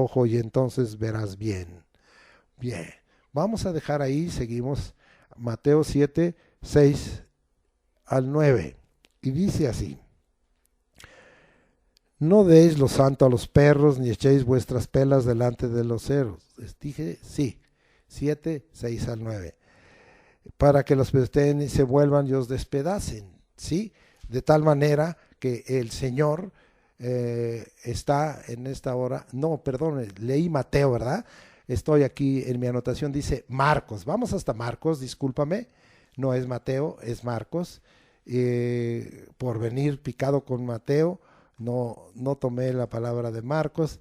ojo y entonces verás bien. Bien, vamos a dejar ahí, seguimos Mateo 7:6-9 y dice así, no deis lo santo a los perros ni echéis vuestras pelas delante de los cerdos. Les dije, sí, 7:6-9, para que los pesten y se vuelvan y os despedacen, ¿sí? De tal manera que el Señor está en esta hora, no, perdón, leí Mateo, ¿verdad? Estoy aquí en mi anotación, dice Marcos, vamos hasta Marcos, discúlpame, no es Mateo, es Marcos, por venir picado con Mateo, no tomé la palabra de Marcos,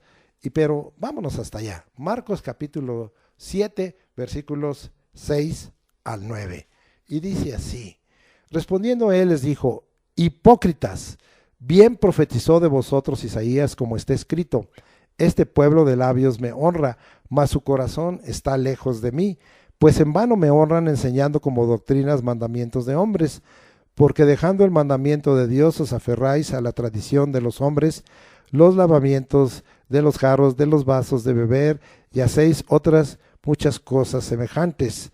pero vámonos hasta allá, Marcos capítulo 7, versículos 6-9, y dice así, respondiendo él les dijo, hipócritas, bien profetizó de vosotros Isaías como está escrito, este pueblo de labios me honra, mas su corazón está lejos de mí, pues en vano me honran enseñando como doctrinas mandamientos de hombres, porque dejando el mandamiento de Dios os aferráis a la tradición de los hombres, los lavamientos de los jarros, de los vasos de beber, y hacéis otras muchas cosas semejantes.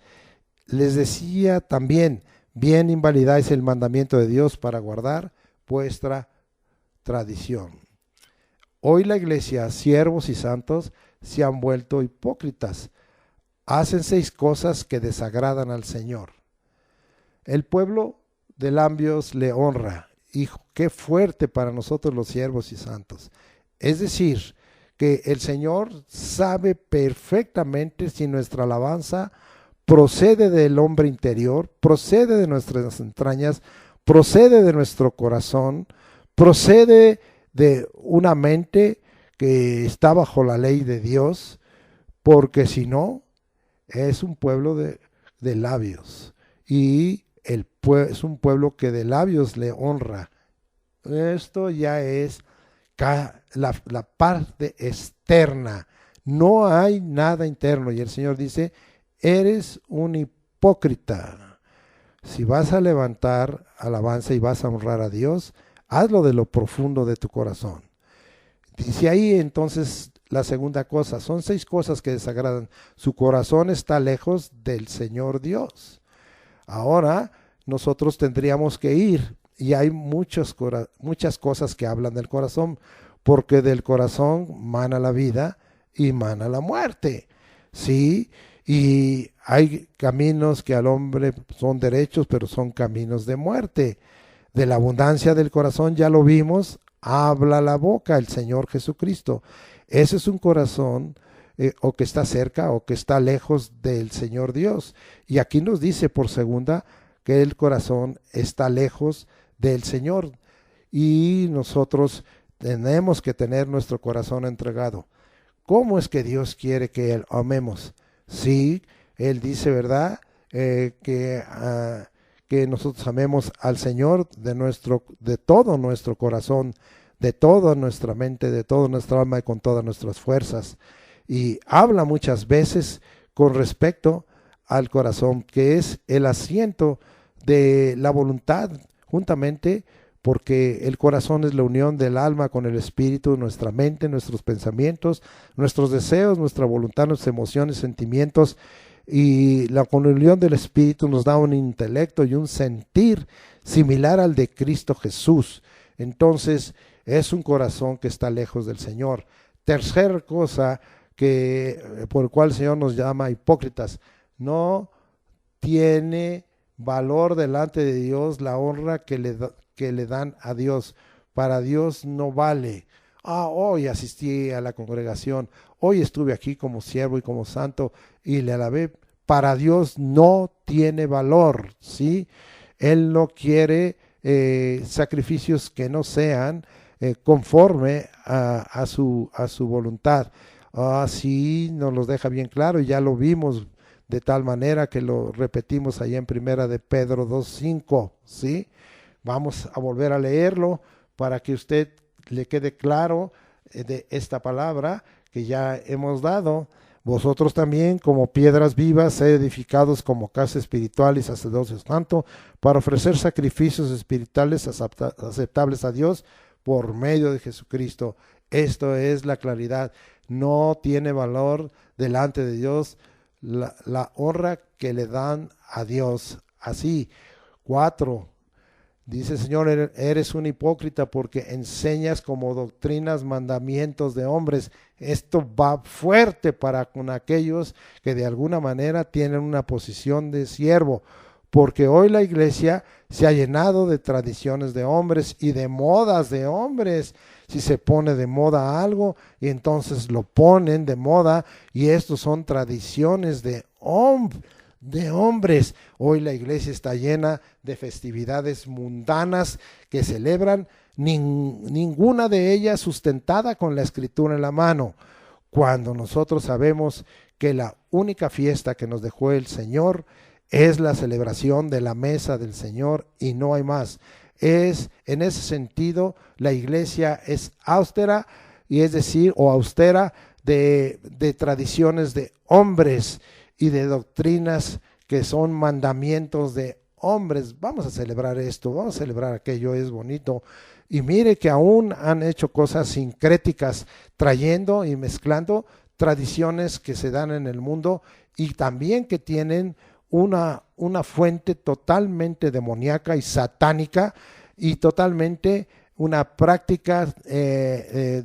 Les decía también, bien invalidáis el mandamiento de Dios para guardar vuestra tradición. Hoy la iglesia, siervos y santos, se han vuelto hipócritas. Hacen 6 cosas que desagradan al Señor. El pueblo de labios le honra. Hijo, qué fuerte para nosotros los siervos y santos. Es decir, que el Señor sabe perfectamente si nuestra alabanza procede del hombre interior, procede de nuestras entrañas, procede de nuestro corazón, procede de una mente que está bajo la ley de Dios, porque si no, es un pueblo de labios, y es un pueblo que de labios le honra. Esto ya es la parte externa, no hay nada interno, y el Señor dice, eres un hipócrita. Si vas a levantar alabanza y vas a honrar a Dios, hazlo de lo profundo de tu corazón. Dice ahí entonces la segunda cosa, son 6 cosas que desagradan. Su corazón está lejos del Señor Dios. Ahora nosotros tendríamos que ir, y hay muchas cosas que hablan del corazón, porque del corazón mana la vida y mana la muerte. Sí, y hay caminos que al hombre son derechos, pero son caminos de muerte. De la abundancia del corazón, ya lo vimos, habla la boca, el Señor Jesucristo. Ese es un corazón o que está cerca o que está lejos del Señor Dios. Y aquí nos dice por segunda que el corazón está lejos del Señor. Y nosotros tenemos que tener nuestro corazón entregado. ¿Cómo es que Dios quiere que Él amemos? Sí, Él dice, ¿verdad? Que nosotros amemos al Señor de todo nuestro corazón, de toda nuestra mente, de toda nuestra alma y con todas nuestras fuerzas. Y habla muchas veces con respecto al corazón, que es el asiento de la voluntad, juntamente porque el corazón es la unión del alma con el espíritu, nuestra mente, nuestros pensamientos, nuestros deseos, nuestra voluntad, nuestras emociones, sentimientos, y la comunión del espíritu nos da un intelecto y un sentir similar al de Cristo Jesús. Entonces es un corazón que está lejos del Señor. Tercera cosa por el cual el Señor nos llama hipócritas: no tiene valor delante de Dios la honra que le dan a Dios. Para Dios no vale. Hoy asistí a la congregación, hoy estuve aquí como siervo y como santo y le alabé. Para Dios no tiene valor, ¿sí? Él no quiere sacrificios que no sean conforme a su voluntad. Así nos los deja bien claro, y ya lo vimos de tal manera que lo repetimos allá en Primera de Pedro 2:5, ¿sí? Vamos a volver a leerlo para que usted le quede claro de esta palabra que ya hemos dado. Vosotros también, como piedras vivas, sed edificados como casa espiritual y sacerdocio santo, para ofrecer sacrificios espirituales aceptables a Dios por medio de Jesucristo. Esto es la claridad. No tiene valor delante de Dios la honra que le dan a Dios. Así. 4. Dice: Señor, eres un hipócrita porque enseñas como doctrinas mandamientos de hombres. Esto va fuerte para con aquellos que de alguna manera tienen una posición de siervo, porque hoy la iglesia se ha llenado de tradiciones de hombres y de modas de hombres. Si se pone de moda algo, y entonces lo ponen de moda, y estos son tradiciones de hombres. Hoy la iglesia está llena de festividades mundanas que celebran, ninguna de ellas sustentada con la escritura en la mano, cuando nosotros sabemos que la única fiesta que nos dejó el Señor es la celebración de la mesa del Señor, y no hay más. En ese sentido, la iglesia es austera, y es decir, o austera de tradiciones de hombres y de doctrinas que son mandamientos de hombres. Vamos a celebrar esto, vamos a celebrar aquello, es bonito. Y mire que aún han hecho cosas sincréticas, trayendo y mezclando tradiciones que se dan en el mundo, y también que tienen una fuente totalmente demoníaca y satánica, y totalmente una práctica,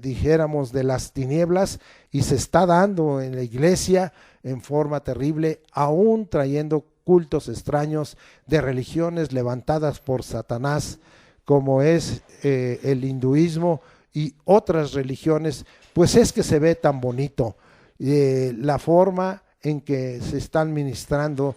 dijéramos, de las tinieblas, y se está dando en la iglesia en forma terrible, aún trayendo cultos extraños de religiones levantadas por Satanás, como es el hinduismo y otras religiones. Pues es que se ve tan bonito la forma en que se están ministrando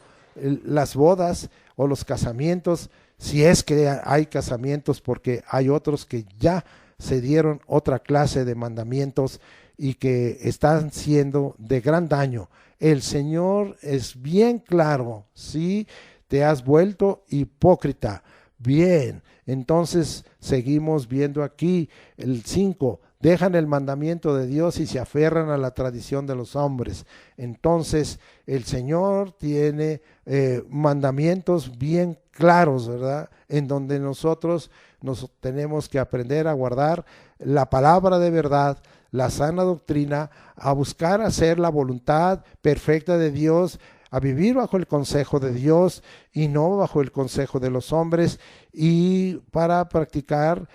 las bodas o los casamientos, si es que hay casamientos, porque hay otros que ya se dieron otra clase de mandamientos y que están siendo de gran daño. El Señor es bien claro: si te has vuelto hipócrita. Bien, entonces seguimos viendo aquí el 5. Dejan el mandamiento de Dios y se aferran a la tradición de los hombres. Entonces el Señor tiene mandamientos bien claros, ¿verdad? En donde nosotros nos tenemos que aprender a guardar la palabra de verdad, la sana doctrina, a buscar hacer la voluntad perfecta de Dios, a vivir bajo el consejo de Dios y no bajo el consejo de los hombres, y para practicar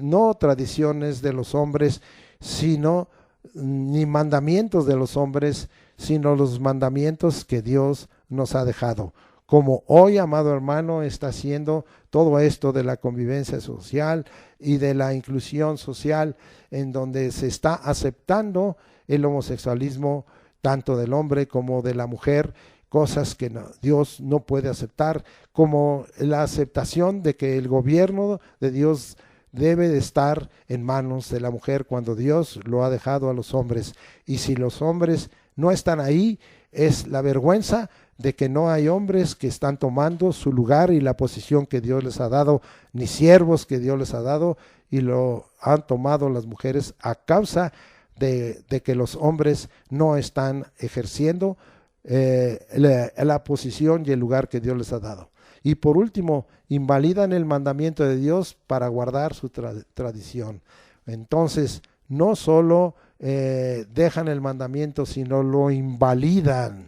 no tradiciones de los hombres, sino ni mandamientos de los hombres, sino los mandamientos que Dios nos ha dejado. Como hoy, amado hermano, está haciendo todo esto de la convivencia social y de la inclusión social, en donde se está aceptando el homosexualismo tanto del hombre como de la mujer, cosas que Dios no puede aceptar, como la aceptación de que el gobierno de Dios debe de estar en manos de la mujer, cuando Dios lo ha dejado a los hombres. Y si los hombres no están ahí, es la vergüenza de que no hay hombres que están tomando su lugar y la posición que Dios les ha dado, ni siervos que Dios les ha dado, y lo han tomado las mujeres a causa de que los hombres no están ejerciendo la posición y el lugar que Dios les ha dado. Y por último, invalidan el mandamiento de Dios para guardar su tradición. Entonces, no solo dejan el mandamiento, sino lo invalidan.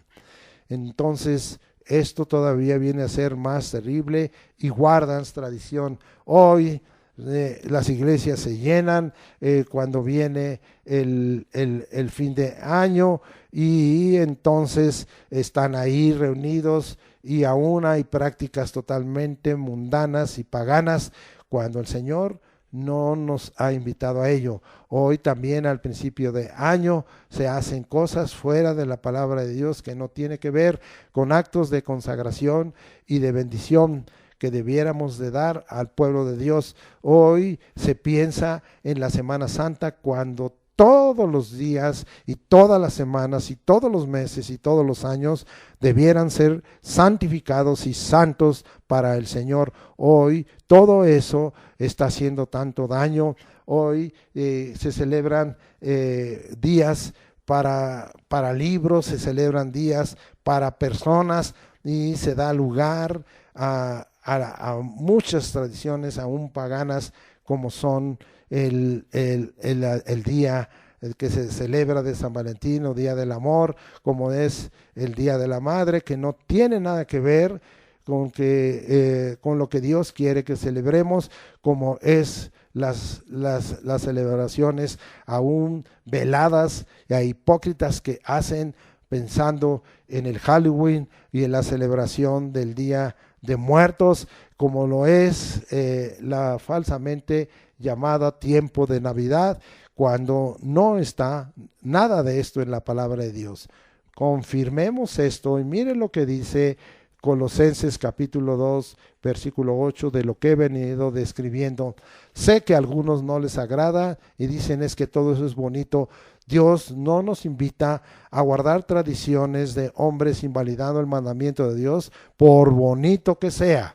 Entonces, esto todavía viene a ser más terrible y guardan tradición. Hoy las iglesias se llenan cuando viene el fin de año y entonces están ahí reunidos y aún hay prácticas totalmente mundanas y paganas cuando el Señor no nos ha invitado a ello. Hoy también al principio de año se hacen cosas fuera de la palabra de Dios que no tiene que ver con actos de consagración y de bendición que debiéramos de dar al pueblo de Dios. Hoy se piensa en la Semana Santa cuando todos los días y todas las semanas y todos los meses y todos los años debieran ser santificados y santos para el Señor. Hoy todo eso está haciendo tanto daño. Hoy se celebran días para libros, se celebran días para personas y se da lugar a muchas tradiciones aún paganas como son el día que se celebra de San Valentín o Día del Amor, como es el Día de la Madre, que no tiene nada que ver con lo que Dios quiere que celebremos, como es las celebraciones aún veladas y a hipócritas que hacen pensando en el Halloween y en la celebración del Día de Muertos, como lo es la falsamente llamada tiempo de Navidad, cuando no está nada de esto en la palabra de Dios. Confirmemos esto y miren lo que dice Colosenses capítulo 2, versículo 8, de lo que he venido describiendo. Sé que a algunos no les agrada y dicen es que todo eso es bonito. Dios no nos invita a guardar tradiciones de hombres invalidando el mandamiento de Dios, por bonito que sea.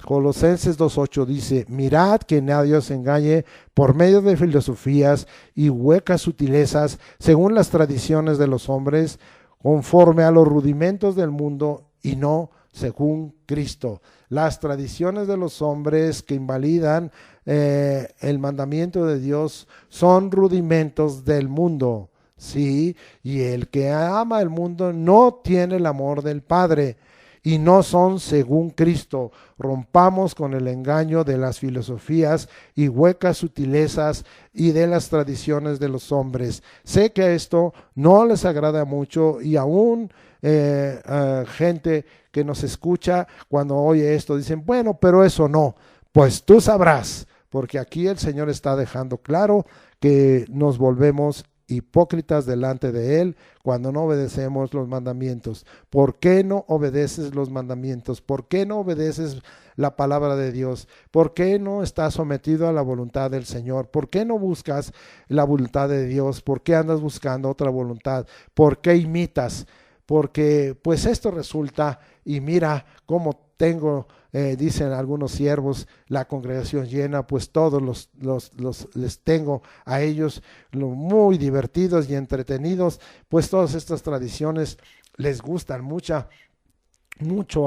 Colosenses 2.8 dice, mirad que nadie os engañe por medio de filosofías y huecas sutilezas, según las tradiciones de los hombres, conforme a los rudimentos del mundo y no según Cristo. Las tradiciones de los hombres que invalidan el mandamiento de Dios son rudimentos del mundo, ¿sí? Y el que ama el mundo no tiene el amor del Padre, y no son según Cristo. Rompamos con el engaño de las filosofías y huecas sutilezas y de las tradiciones de los hombres. Sé que esto no les agrada mucho y aún gente que nos escucha cuando oye esto dicen, bueno, pero eso no. Pues tú sabrás, porque aquí el Señor está dejando claro que nos volvemos hipócritas delante de Él cuando no obedecemos los mandamientos. ¿Por qué no obedeces los mandamientos? ¿Por qué no obedeces la palabra de Dios? ¿Por qué no estás sometido a la voluntad del Señor? ¿Por qué no buscas la voluntad de Dios? ¿Por qué andas buscando otra voluntad? ¿Por qué imitas? Porque pues esto resulta, y mira cómo tengo, dicen algunos siervos, la congregación llena, pues todos les tengo a ellos muy divertidos y entretenidos, pues todas estas tradiciones les gustan mucho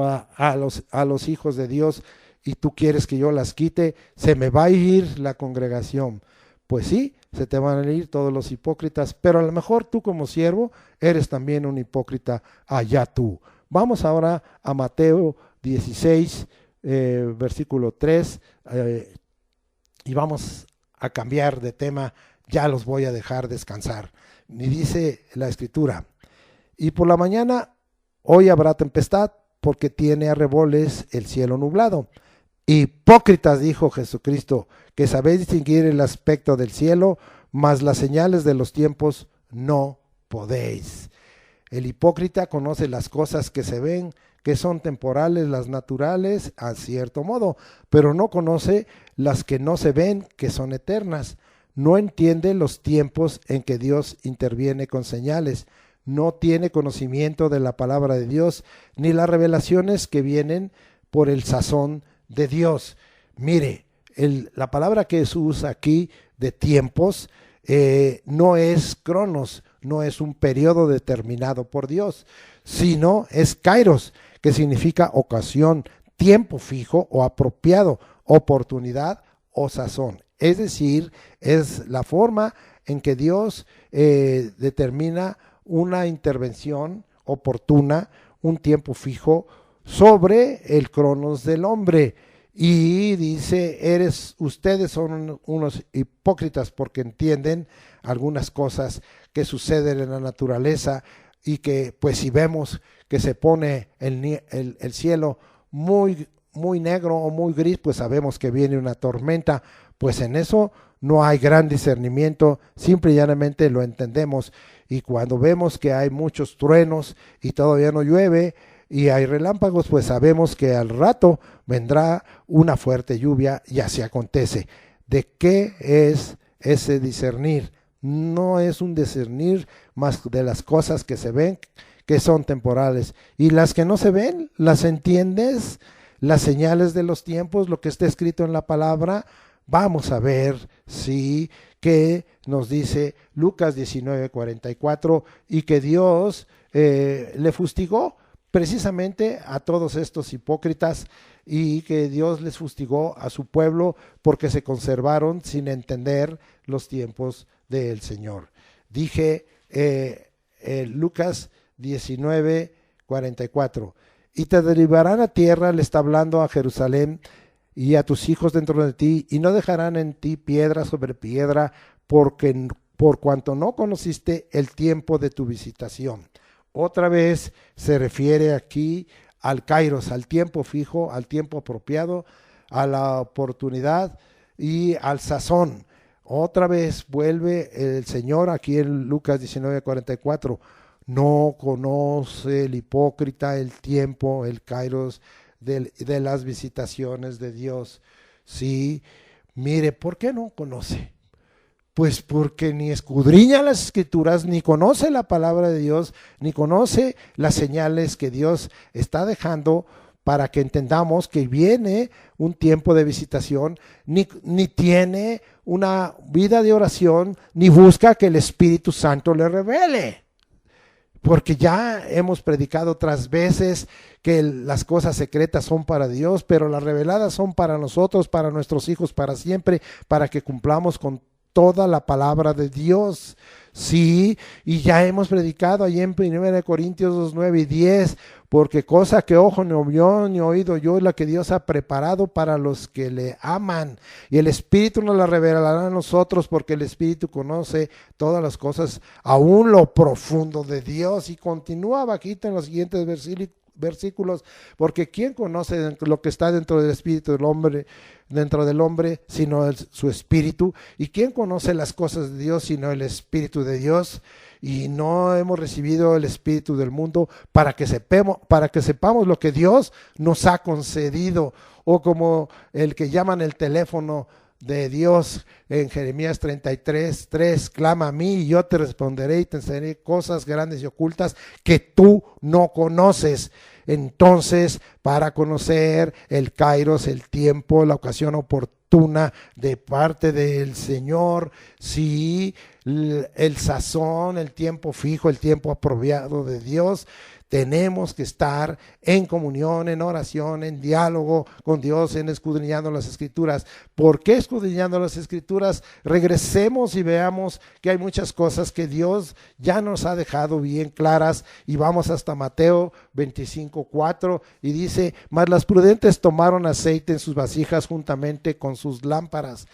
a los hijos de Dios, y tú quieres que yo las quite, se me va a ir la congregación. Pues sí, se te van a ir todos los hipócritas, pero a lo mejor tú como siervo eres también un hipócrita, allá tú. Vamos ahora a Mateo 16, versículo 3, y vamos a cambiar de tema, ya los voy a dejar descansar. Y dice la escritura, y por la mañana hoy habrá tempestad, porque tiene arreboles el cielo nublado. Hipócritas, dijo Jesucristo, que sabéis distinguir el aspecto del cielo, mas las señales de los tiempos no podéis. El hipócrita conoce las cosas que se ven, que son temporales, las naturales, a cierto modo, pero no conoce las que no se ven, que son eternas. No entiende los tiempos en que Dios interviene con señales. No tiene conocimiento de la palabra de Dios, ni las revelaciones que vienen por el sazón de Dios. Mire, la palabra que se usa aquí de tiempos no es cronos, no es un periodo determinado por Dios, sino es kairos, que significa ocasión, tiempo fijo o apropiado, oportunidad o sazón. Es decir, es la forma en que Dios determina una intervención oportuna, un tiempo fijo sobre el cronos del hombre. Y dice, ustedes son unos hipócritas porque entienden algunas cosas que suceden en la naturaleza y que pues si vemos que se pone el cielo muy, muy negro o muy gris, pues sabemos que viene una tormenta. Pues en eso no hay gran discernimiento, simple y llanamente lo entendemos. Y cuando vemos que hay muchos truenos y todavía no llueve y hay relámpagos, pues sabemos que al rato vendrá una fuerte lluvia y así acontece. ¿De qué es ese discernir? No es un discernir más de las cosas que se ven, que son temporales, y las que no se ven, las entiendes, las señales de los tiempos, lo que está escrito en la palabra. Vamos a ver si que nos dice Lucas 19:44 y que Dios le fustigó precisamente a todos estos hipócritas y que Dios les fustigó a su pueblo porque se conservaron sin entender los tiempos del Señor. Dije Lucas 19:44, y te derivarán a tierra, le está hablando a Jerusalén y a tus hijos dentro de ti, y no dejarán en ti piedra sobre piedra, porque por cuanto no conociste el tiempo de tu visitación. Otra vez se refiere aquí al kairos, al tiempo fijo, al tiempo apropiado, a la oportunidad y al sazón. Otra vez vuelve el Señor aquí en Lucas 19:44. No conoce el hipócrita el tiempo, el kairos de las visitaciones de Dios. Sí, mire, ¿por qué no conoce? Pues porque ni escudriña las escrituras, ni conoce la palabra de Dios, ni conoce las señales que Dios está dejando para que entendamos que viene un tiempo de visitación, ni tiene una vida de oración, ni busca que el Espíritu Santo le revele. Porque ya hemos predicado otras veces que las cosas secretas son para Dios, pero las reveladas son para nosotros, para nuestros hijos, para siempre, para que cumplamos con toda la palabra de Dios. Sí, y ya hemos predicado allí en 1 Corintios 2:9 y 10, porque cosa que ojo no vio ni oído yo es la que Dios ha preparado para los que le aman, y el Espíritu nos la revelará a nosotros, porque el Espíritu conoce todas las cosas, aún lo profundo de Dios. Y continúa bajito en los siguientes versículos, porque ¿quién conoce lo que está dentro del espíritu del hombre, sino su espíritu? ¿Y quién conoce las cosas de Dios sino el Espíritu de Dios? Y no hemos recibido el espíritu del mundo para que sepamos lo que Dios nos ha concedido, o como el que llaman el teléfono de Dios en Jeremías 33:3, clama a mí y yo te responderé y te enseñaré cosas grandes y ocultas que tú no conoces. Entonces, para conocer el kairos, el tiempo, la ocasión oportuna de parte del Señor, sí, el sazón, el tiempo fijo, el tiempo apropiado de Dios, tenemos que estar en comunión, en oración, en diálogo con Dios, en escudriñando las Escrituras. ¿Por qué escudriñando las Escrituras? Regresemos y veamos que hay muchas cosas que Dios ya nos ha dejado bien claras, y vamos hasta Mateo 25:4 y dice: mas las prudentes tomaron aceite en sus vasijas juntamente con sus lámparas.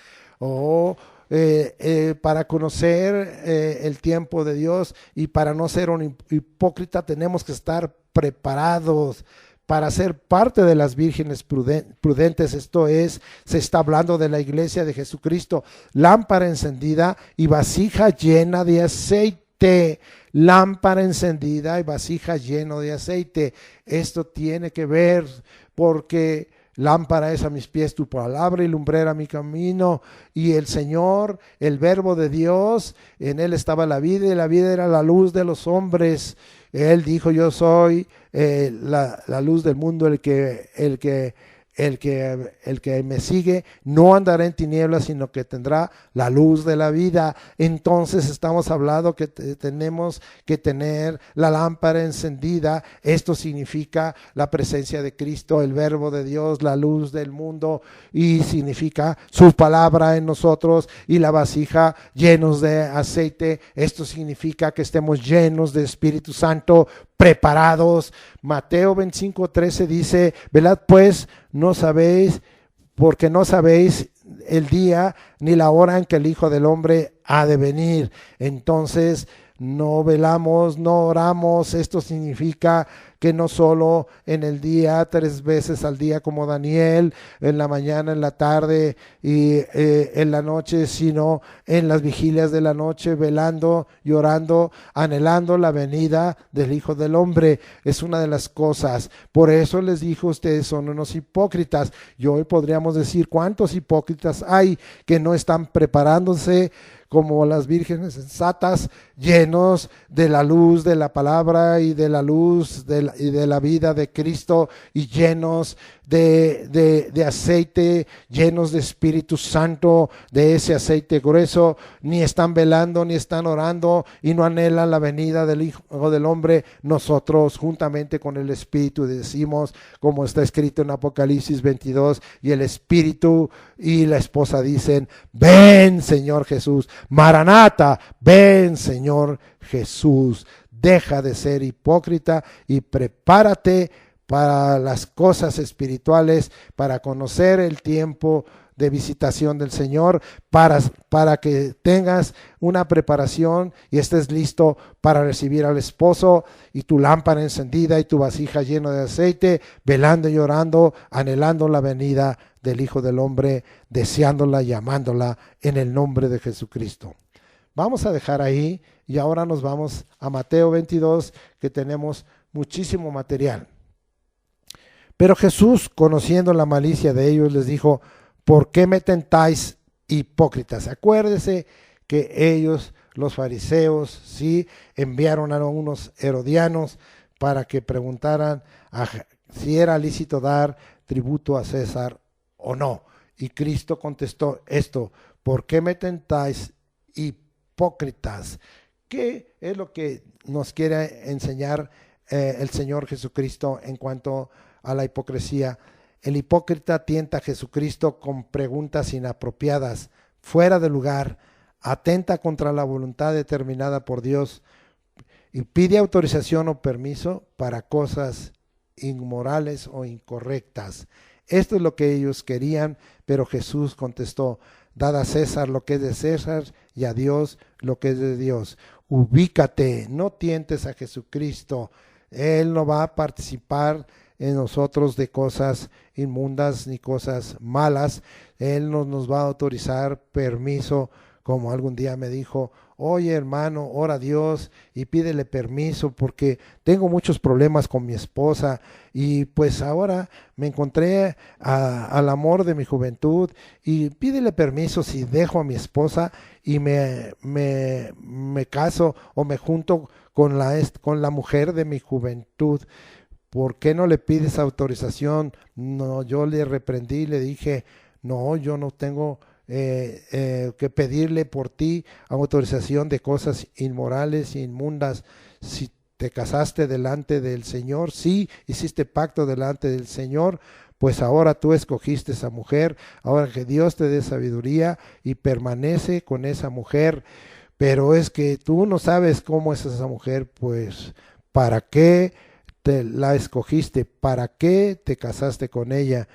Para conocer el tiempo de Dios y para no ser un hipócrita, tenemos que estar preparados para ser parte de las vírgenes prudentes. Esto es, se está hablando de la iglesia de Jesucristo. Lámpara encendida y vasija llena de aceite. Lámpara encendida y vasija llena de aceite. Esto tiene que ver, porque lámpara es a mis pies tu palabra y lumbrera mi camino. Y el Señor, el verbo de Dios, en él estaba la vida, y la vida era la luz de los hombres. Él dijo: yo soy la luz del mundo, el que el que me sigue no andará en tinieblas, sino que tendrá la luz de la vida. Entonces estamos hablando que tenemos que tener la lámpara encendida. Esto significa la presencia de Cristo, el verbo de Dios, la luz del mundo, y significa su palabra en nosotros y la vasija llenos de aceite. Esto significa que estemos llenos de Espíritu Santo, preparados. Mateo 25:13 dice: velad pues, no sabéis, porque no sabéis el día ni la hora en que el Hijo del Hombre ha de venir. Entonces no velamos, no oramos. Esto significa que no solo en el día, 3 veces al día como Daniel, en la mañana, en la tarde y en la noche, sino en las vigilias de la noche, velando, llorando, anhelando la venida del Hijo del Hombre. Es una de las cosas. Por eso les dijo: ustedes son unos hipócritas. Y hoy podríamos decir: ¿cuántos hipócritas hay que no están preparándose como las vírgenes sensatas, llenos de la luz de la palabra y de la luz y de la vida de Cristo, y llenos de aceite, llenos de Espíritu Santo, de ese aceite grueso? Ni están velando, ni están orando, y no anhelan la venida del Hijo del Hombre. Nosotros, juntamente con el Espíritu, decimos, como está escrito en Apocalipsis 22, y el Espíritu y la esposa dicen: ven, Señor Jesús. Maranata, ven, Señor Jesús. Deja de ser hipócrita y prepárate para las cosas espirituales, para conocer el tiempo de visitación del Señor, para que tengas una preparación y estés listo para recibir al esposo, y tu lámpara encendida y tu vasija llena de aceite, velando y llorando, anhelando la venida del Hijo del Hombre, deseándola y amándola en el nombre de Jesucristo. Vamos a dejar ahí y ahora nos vamos a Mateo 22, que tenemos muchísimo material. Pero Jesús, conociendo la malicia de ellos, les dijo: ¿por qué me tentáis, hipócritas? Acuérdese que ellos, los fariseos, sí enviaron a unos herodianos para que preguntaran si era lícito dar tributo a César o no. Y Cristo contestó esto: ¿por qué me tentáis, hipócritas? ¿Qué es lo que nos quiere enseñar el Señor Jesucristo en cuanto a la hipocresía? El hipócrita tienta a Jesucristo con preguntas inapropiadas, fuera de lugar, atenta contra la voluntad determinada por Dios y pide autorización o permiso para cosas inmorales o incorrectas. Esto es lo que ellos querían, pero Jesús contestó: dad a César lo que es de César y a Dios lo que es de Dios. Ubícate, no tientes a Jesucristo. Él no va a participar en nosotros de cosas inmundas ni cosas malas. Él no nos va a autorizar permiso, como algún día me dijo: oye, hermano, ora a Dios y pídele permiso porque tengo muchos problemas con mi esposa, y pues ahora me encontré al amor de mi juventud, y pídele permiso si dejo a mi esposa y me caso o me junto con la mujer de mi juventud. ¿Por qué no le pides autorización? No, yo le reprendí, le dije: no, yo no tengo que pedirle por ti autorización de cosas inmorales e inmundas. Si te casaste delante del Señor, sí, hiciste pacto delante del Señor, pues ahora tú escogiste esa mujer. Ahora que Dios te dé sabiduría y permanece con esa mujer. Pero es que tú no sabes cómo es esa mujer, pues ¿para qué te la escogiste? ¿Para qué te casaste con ella?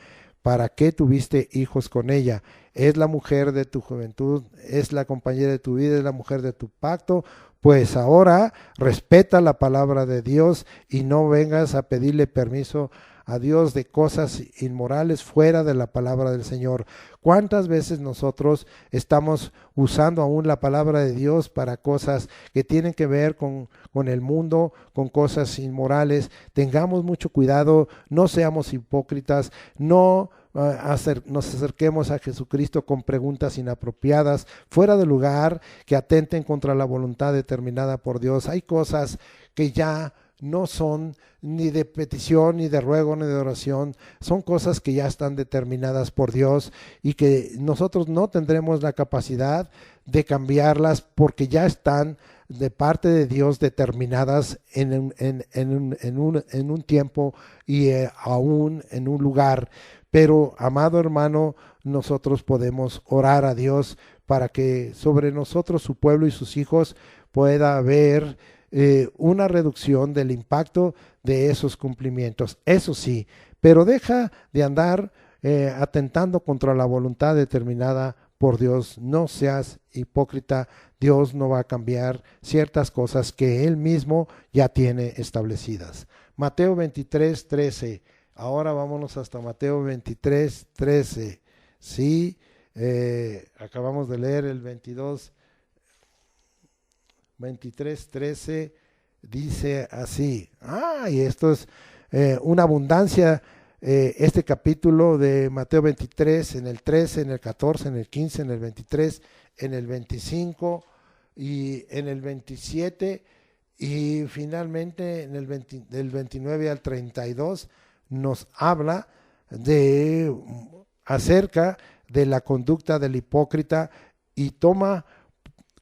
¿Para qué tuviste hijos con ella? Es la mujer de tu juventud, es la compañera de tu vida, es la mujer de tu pacto. Pues ahora respeta la palabra de Dios y no vengas a pedirle permiso a Dios de cosas inmorales fuera de la palabra del Señor. ¿Cuántas veces nosotros estamos usando aún la palabra de Dios para cosas que tienen que ver con el mundo, con cosas inmorales? Tengamos mucho cuidado, no seamos hipócritas, no nos acerquemos a Jesucristo con preguntas inapropiadas, fuera de lugar, que atenten contra la voluntad determinada por Dios. Hay cosas que ya no son ni de petición, ni de ruego, ni de oración, son cosas que ya están determinadas por Dios y que nosotros no tendremos la capacidad de cambiarlas porque ya están de parte de Dios determinadas en un tiempo y aún en un lugar. Pero, amado hermano, nosotros podemos orar a Dios para que sobre nosotros, su pueblo y sus hijos, pueda haber una reducción del impacto de esos cumplimientos. Eso sí, pero deja de andar atentando contra la voluntad determinada por Dios. No seas hipócrita. Dios no va a cambiar ciertas cosas que Él mismo ya tiene establecidas. Mateo 23, 13. Ahora vámonos hasta Mateo 23, 13. Sí, acabamos de leer el 23, 13. Dice así. Y esto es una abundancia. Este capítulo de Mateo 23, en el 13, en el 14, en el 15, en el 23, en el 25 y en el 27 y finalmente en el del 29 al 32 nos habla acerca de la conducta del hipócrita y toma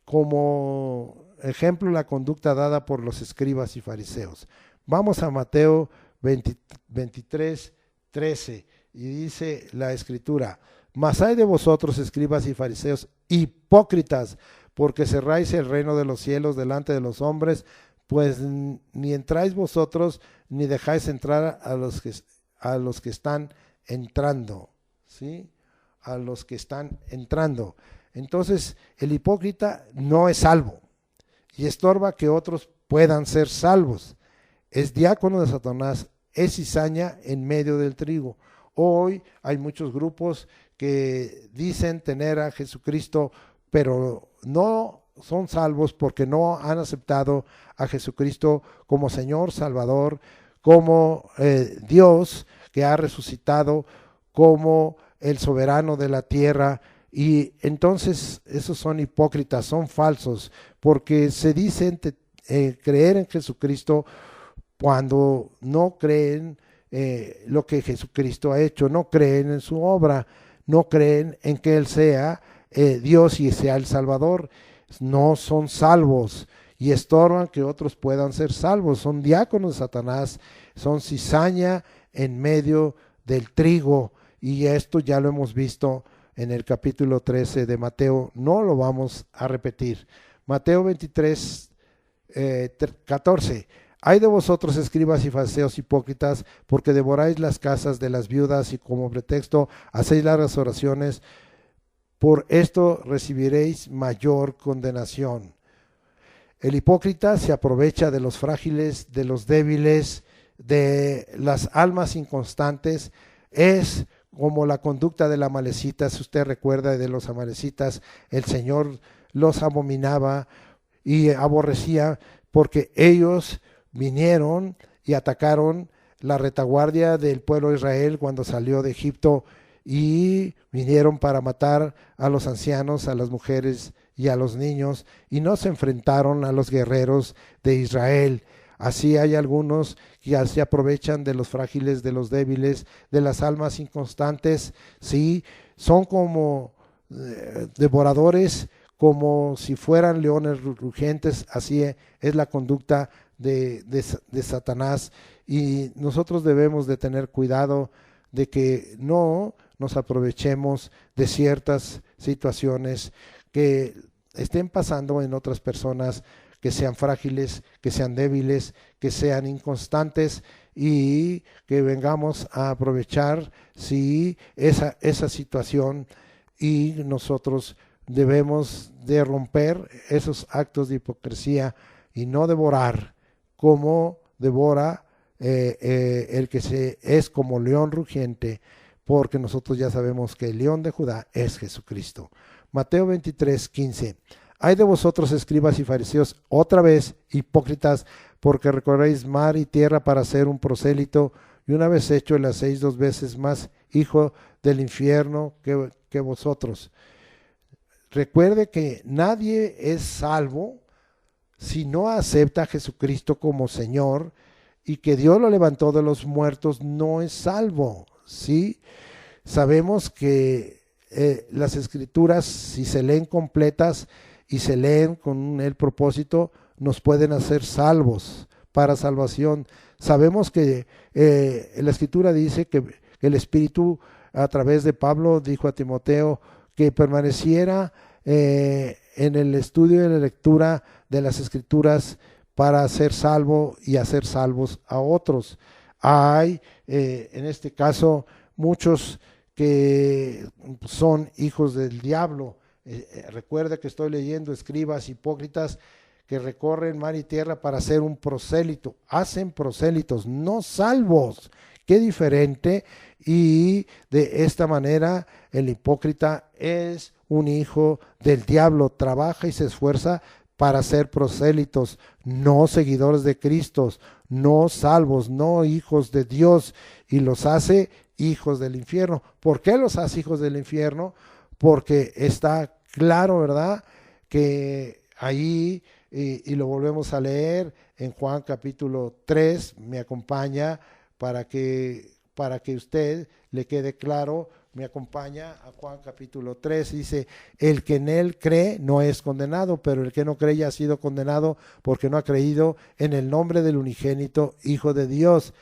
como ejemplo la conducta dada por los escribas y fariseos. Vamos a Mateo 23, 13 y dice la escritura: mas hay de vosotros, escribas y fariseos, hipócritas, porque cerráis el reino de los cielos delante de los hombres, pues ni entráis vosotros, ni dejáis entrar a los que están entrando, ¿sí? A los que están entrando. Entonces, el hipócrita no es salvo y estorba que otros puedan ser salvos. Es diácono de Satanás, es cizaña en medio del trigo. Hoy hay muchos grupos que dicen tener a Jesucristo, pero no son salvos porque no han aceptado a Jesucristo como Señor, Salvador, como Dios que ha resucitado, como el soberano de la tierra. Y entonces esos son hipócritas, son falsos, porque se dicen creer en Jesucristo cuando no creen lo que Jesucristo ha hecho, no creen en su obra, no creen en que Él sea Dios y sea el Salvador. No son salvos y estorban que otros puedan ser salvos. Son diáconos de Satanás, son cizaña en medio del trigo, y esto ya lo hemos visto en el capítulo 13 de Mateo, no lo vamos a repetir. Mateo 23, 14. Hay de vosotros, escribas y fariseos hipócritas, porque devoráis las casas de las viudas y como pretexto hacéis largas oraciones. Por esto recibiréis mayor condenación. El hipócrita se aprovecha de los frágiles, de los débiles, de las almas inconstantes. Es como la conducta de la amalecita. Si usted recuerda de los amalecitas, el Señor los abominaba y aborrecía porque ellos vinieron y atacaron la retaguardia del pueblo de Israel cuando salió de Egipto, y vinieron para matar a los ancianos, a las mujeres y a los niños, y no se enfrentaron a los guerreros de Israel. Así hay algunos que ya se aprovechan de los frágiles, de los débiles, de las almas inconstantes, sí, son como devoradores, como si fueran leones rugientes. Así es la conducta de Satanás, y nosotros debemos de tener cuidado de que no nos aprovechemos de ciertas situaciones que estén pasando en otras personas, que sean frágiles, que sean débiles, que sean inconstantes, y que vengamos a aprovechar esa situación, y nosotros debemos de romper esos actos de hipocresía y no devorar como devora el que es como león rugiente, porque nosotros ya sabemos que el león de Judá es Jesucristo. Mateo 23, 15. Hay de vosotros, escribas y fariseos, otra vez hipócritas, porque recorréis mar y tierra para ser un prosélito, y una vez hecho le hacéis 2 veces más hijo del infierno que vosotros. Recuerde que nadie es salvo si no acepta a Jesucristo como Señor y que Dios lo levantó de los muertos, no es salvo, ¿sí? Sabemos que las escrituras, si se leen completas y se leen con el propósito, nos pueden hacer salvos para salvación. Sabemos que la escritura dice que el Espíritu a través de Pablo dijo a Timoteo que permaneciera en el estudio y la lectura de las escrituras para ser salvo y hacer salvos a otros. Hay en este caso muchos que son hijos del diablo. Recuerda que estoy leyendo escribas hipócritas que recorren mar y tierra para ser un prosélito. Hacen prosélitos, no salvos. Qué diferente. Y de esta manera el hipócrita es un hijo del diablo. Trabaja y se esfuerza para ser prosélitos, no seguidores de Cristo, no salvos, no hijos de Dios, y los hace hijos del infierno. ¿Por qué los hace hijos del infierno? Porque está claro, ¿verdad?, que ahí, y lo volvemos a leer en Juan capítulo 3, me acompaña para que usted le quede claro, me acompaña a Juan capítulo 3, dice, el que en él cree no es condenado, pero el que no cree ya ha sido condenado porque no ha creído en el nombre del unigénito Hijo de Dios.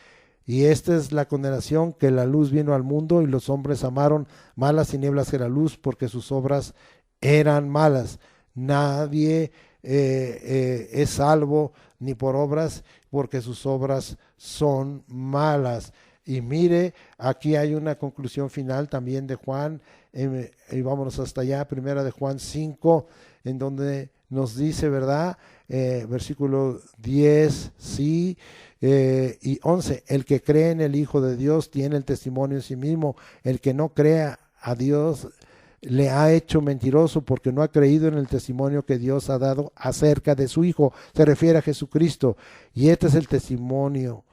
Y esta es la condenación, que la luz vino al mundo y los hombres amaron más las tinieblas que la luz porque sus obras eran malas. Nadie es salvo ni por obras porque sus obras son malas. Y mire, aquí hay una conclusión final también de Juan, y vámonos hasta allá, primera de Juan 5, en donde nos dice, ¿verdad? Versículo 10, sí, y 11, el que cree en el Hijo de Dios tiene el testimonio en sí mismo, el que no crea a Dios le ha hecho mentiroso porque no ha creído en el testimonio que Dios ha dado acerca de su Hijo, se refiere a Jesucristo, y este es el testimonio,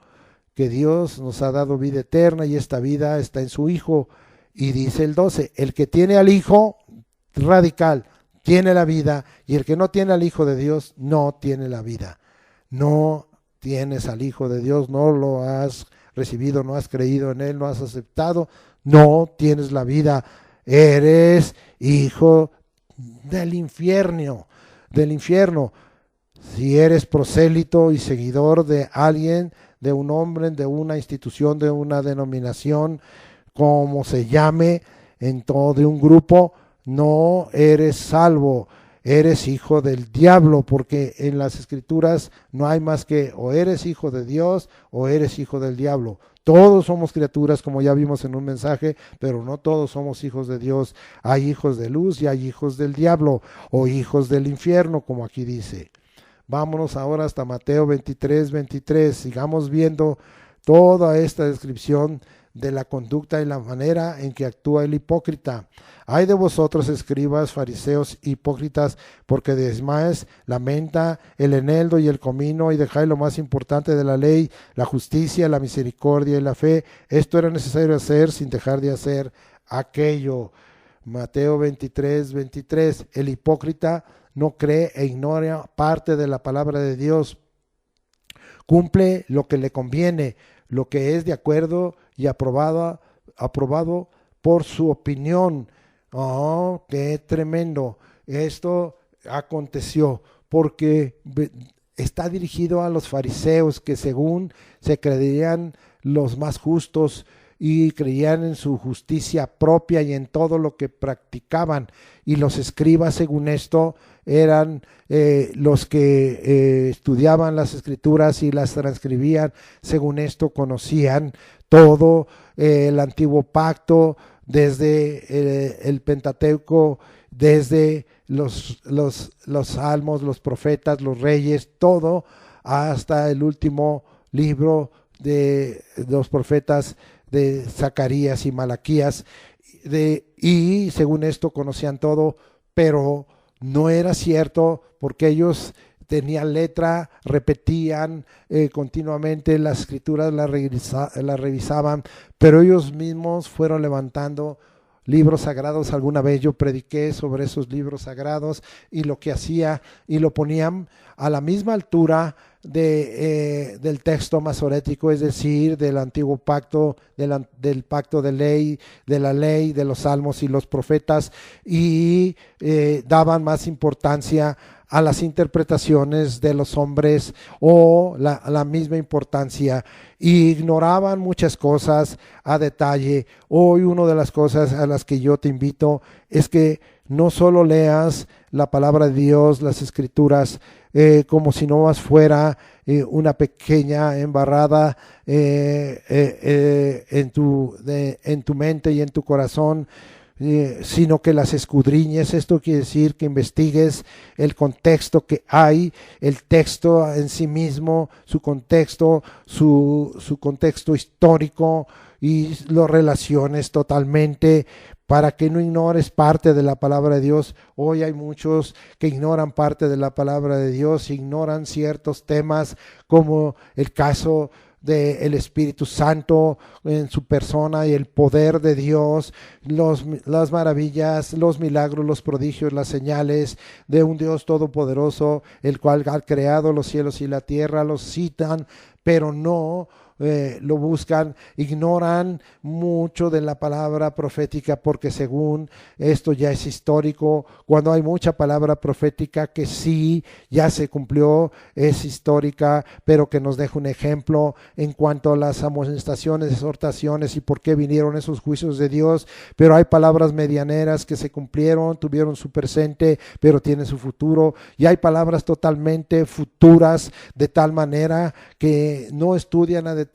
que Dios nos ha dado vida eterna y esta vida está en su Hijo. Y dice el 12, el que tiene al Hijo, radical, tiene la vida, y el que no tiene al Hijo de Dios no tiene la vida. No tienes al Hijo de Dios, no lo has recibido, no has creído en Él, no has aceptado, no tienes la vida, eres hijo del infierno, Si eres prosélito y seguidor de alguien, de un hombre, de una institución, de una denominación, como se llame, de un grupo, no eres salvo, eres hijo del diablo, porque en las escrituras no hay más que o eres hijo de Dios o eres hijo del diablo. Todos somos criaturas, como ya vimos en un mensaje, pero no todos somos hijos de Dios. Hay hijos de luz y hay hijos del diablo o hijos del infierno, como aquí dice. Vámonos ahora hasta Mateo 23:23. Sigamos viendo toda esta descripción de la conducta y la manera en que actúa el hipócrita. Ay de vosotros, escribas, fariseos, hipócritas, porque desmaes la menta, el eneldo y el comino, y dejáis lo más importante de la ley, la justicia, la misericordia y la fe. Esto era necesario hacer sin dejar de hacer aquello. Mateo 23:23. El hipócrita no cree e ignora parte de la palabra de Dios. Cumple lo que le conviene, lo que es de acuerdo y aprobado por su opinión. Oh, qué tremendo. Esto aconteció porque está dirigido a los fariseos que según se creían los más justos y creían en su justicia propia y en todo lo que practicaban, y los escribas según esto eran los que estudiaban las escrituras y las transcribían, según esto conocían todo el antiguo pacto, desde el Pentateuco, desde los salmos, los profetas, los reyes, todo hasta el último libro de los profetas de Zacarías y Malaquías, y según esto conocían todo, pero no era cierto, porque ellos tenían letra, repetían continuamente las escrituras, las revisaban, pero ellos mismos fueron levantando libros sagrados. Alguna vez yo prediqué sobre esos libros sagrados y lo que hacía, y lo ponían a la misma altura del texto masorético, es decir, del antiguo pacto, del pacto de ley, de la ley, de los salmos y los profetas, y daban más importancia a las interpretaciones de los hombres o la misma importancia, y ignoraban muchas cosas a detalle. Hoy una de las cosas a las que yo te invito es que no solo leas la palabra de Dios, las escrituras, como si no más fuera una pequeña embarrada en tu mente y en tu corazón, sino que las escudriñes. Esto quiere decir que investigues el contexto que hay, el texto en sí mismo, su contexto histórico, y lo relaciones totalmente, para que no ignores parte de la palabra de Dios. Hoy hay muchos que ignoran parte de la palabra de Dios, ignoran ciertos temas, como el caso del Espíritu Santo en su persona y el poder de Dios, las maravillas, los milagros, los prodigios, las señales de un Dios todopoderoso, el cual ha creado los cielos y la tierra. Los citan, pero no lo buscan, ignoran mucho de la palabra profética, porque según esto ya es histórico, cuando hay mucha palabra profética que sí ya se cumplió, es histórica, pero que nos deja un ejemplo en cuanto a las amonestaciones, exhortaciones y por qué vinieron esos juicios de Dios. Pero hay palabras medianeras que se cumplieron, tuvieron su presente, pero tienen su futuro, y hay palabras totalmente futuras, de tal manera que no estudian a detalle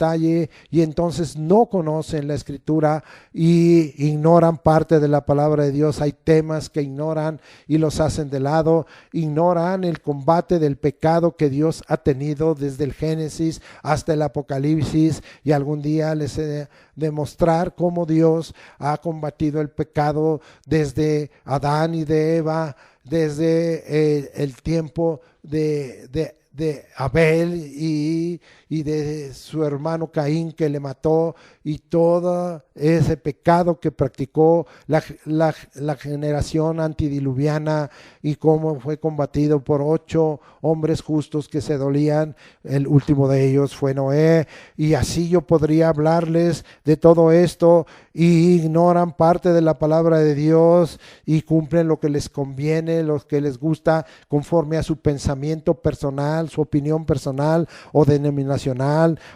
y entonces no conocen la escritura y ignoran parte de la palabra de Dios. Hay temas que ignoran y los hacen de lado, ignoran el combate del pecado que Dios ha tenido desde el Génesis hasta el Apocalipsis, y algún día les he de demostrar cómo Dios ha combatido el pecado desde Adán y de Eva, desde el tiempo de Abel y de su hermano Caín, que le mató, y todo ese pecado que practicó la generación antidiluviana, y cómo fue combatido por 8 hombres justos que se dolían. El último de ellos fue Noé, y así yo podría hablarles de todo esto, y ignoran parte de la palabra de Dios y cumplen lo que les conviene, lo que les gusta, conforme a su pensamiento personal, su opinión personal o denominacional,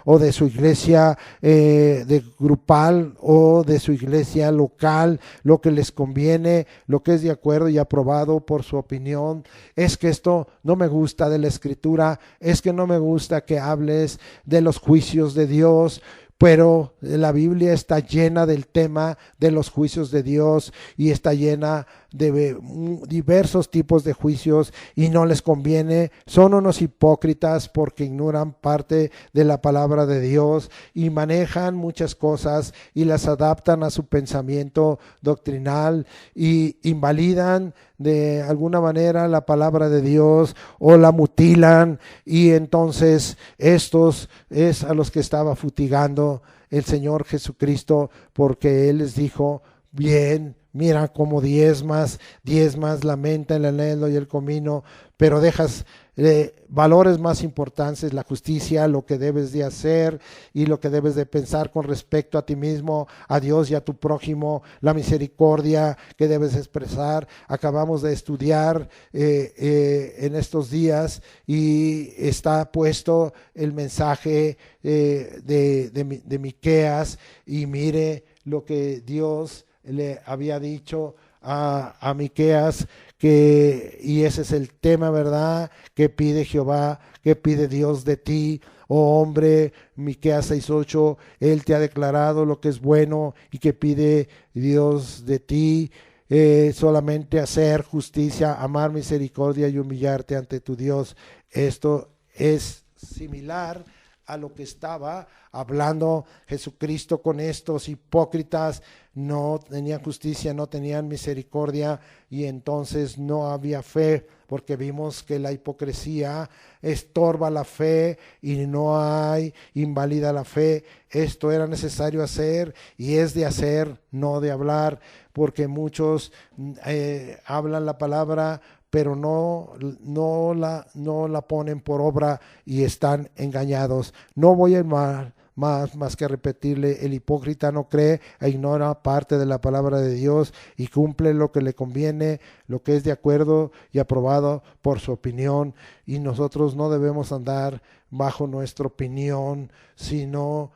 o de su iglesia de grupal, o de su iglesia local, lo que les conviene, lo que es de acuerdo y aprobado por su opinión. Es que esto no me gusta de la escritura, es que no me gusta que hables de los juicios de Dios. Pero la Biblia está llena del tema de los juicios de Dios, y está llena de diversos tipos de juicios, y no les conviene. Son unos hipócritas porque ignoran parte de la palabra de Dios y manejan muchas cosas y las adaptan a su pensamiento doctrinal, y invalidan de alguna manera la palabra de Dios o la mutilan, y entonces estos es a los que estaba futigando el Señor Jesucristo, porque Él les dijo: bien, mira cómo diezmas, lamenta el eneldo y el comino, pero dejas valores más importantes, la justicia, lo que debes de hacer y lo que debes de pensar con respecto a ti mismo, a Dios y a tu prójimo, la misericordia que debes expresar. Acabamos de estudiar en estos días, y está puesto el mensaje de Miqueas, y mire lo que Dios le había dicho a Miqueas, y ese es el tema, ¿verdad? ¿Qué pide Jehová? ¿Qué pide Dios de ti? Oh hombre, Miqueas 6:8, Él te ha declarado lo que es bueno, y que pide Dios de ti: solamente hacer justicia, amar misericordia y humillarte ante tu Dios. Esto es similar a lo que estaba hablando Jesucristo con estos hipócritas. No tenían justicia, no tenían misericordia, y entonces no había fe, porque vimos que la hipocresía estorba la fe y no hay, invalida la fe. Esto era necesario hacer, y es de hacer, no de hablar, porque muchos hablan la palabra, pero no la ponen por obra y están engañados. No voy a ir más que repetirle: el hipócrita no cree e ignora parte de la palabra de Dios y cumple lo que le conviene, lo que es de acuerdo y aprobado por su opinión. Y nosotros no debemos andar bajo nuestra opinión, sino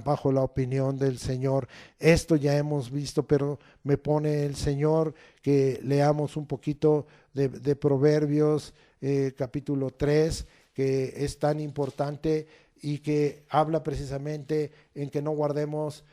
bajo la opinión del Señor. Esto ya hemos visto, pero me pone el Señor que leamos un poquito de Proverbios capítulo 3, que es tan importante y que habla precisamente en que no guardemos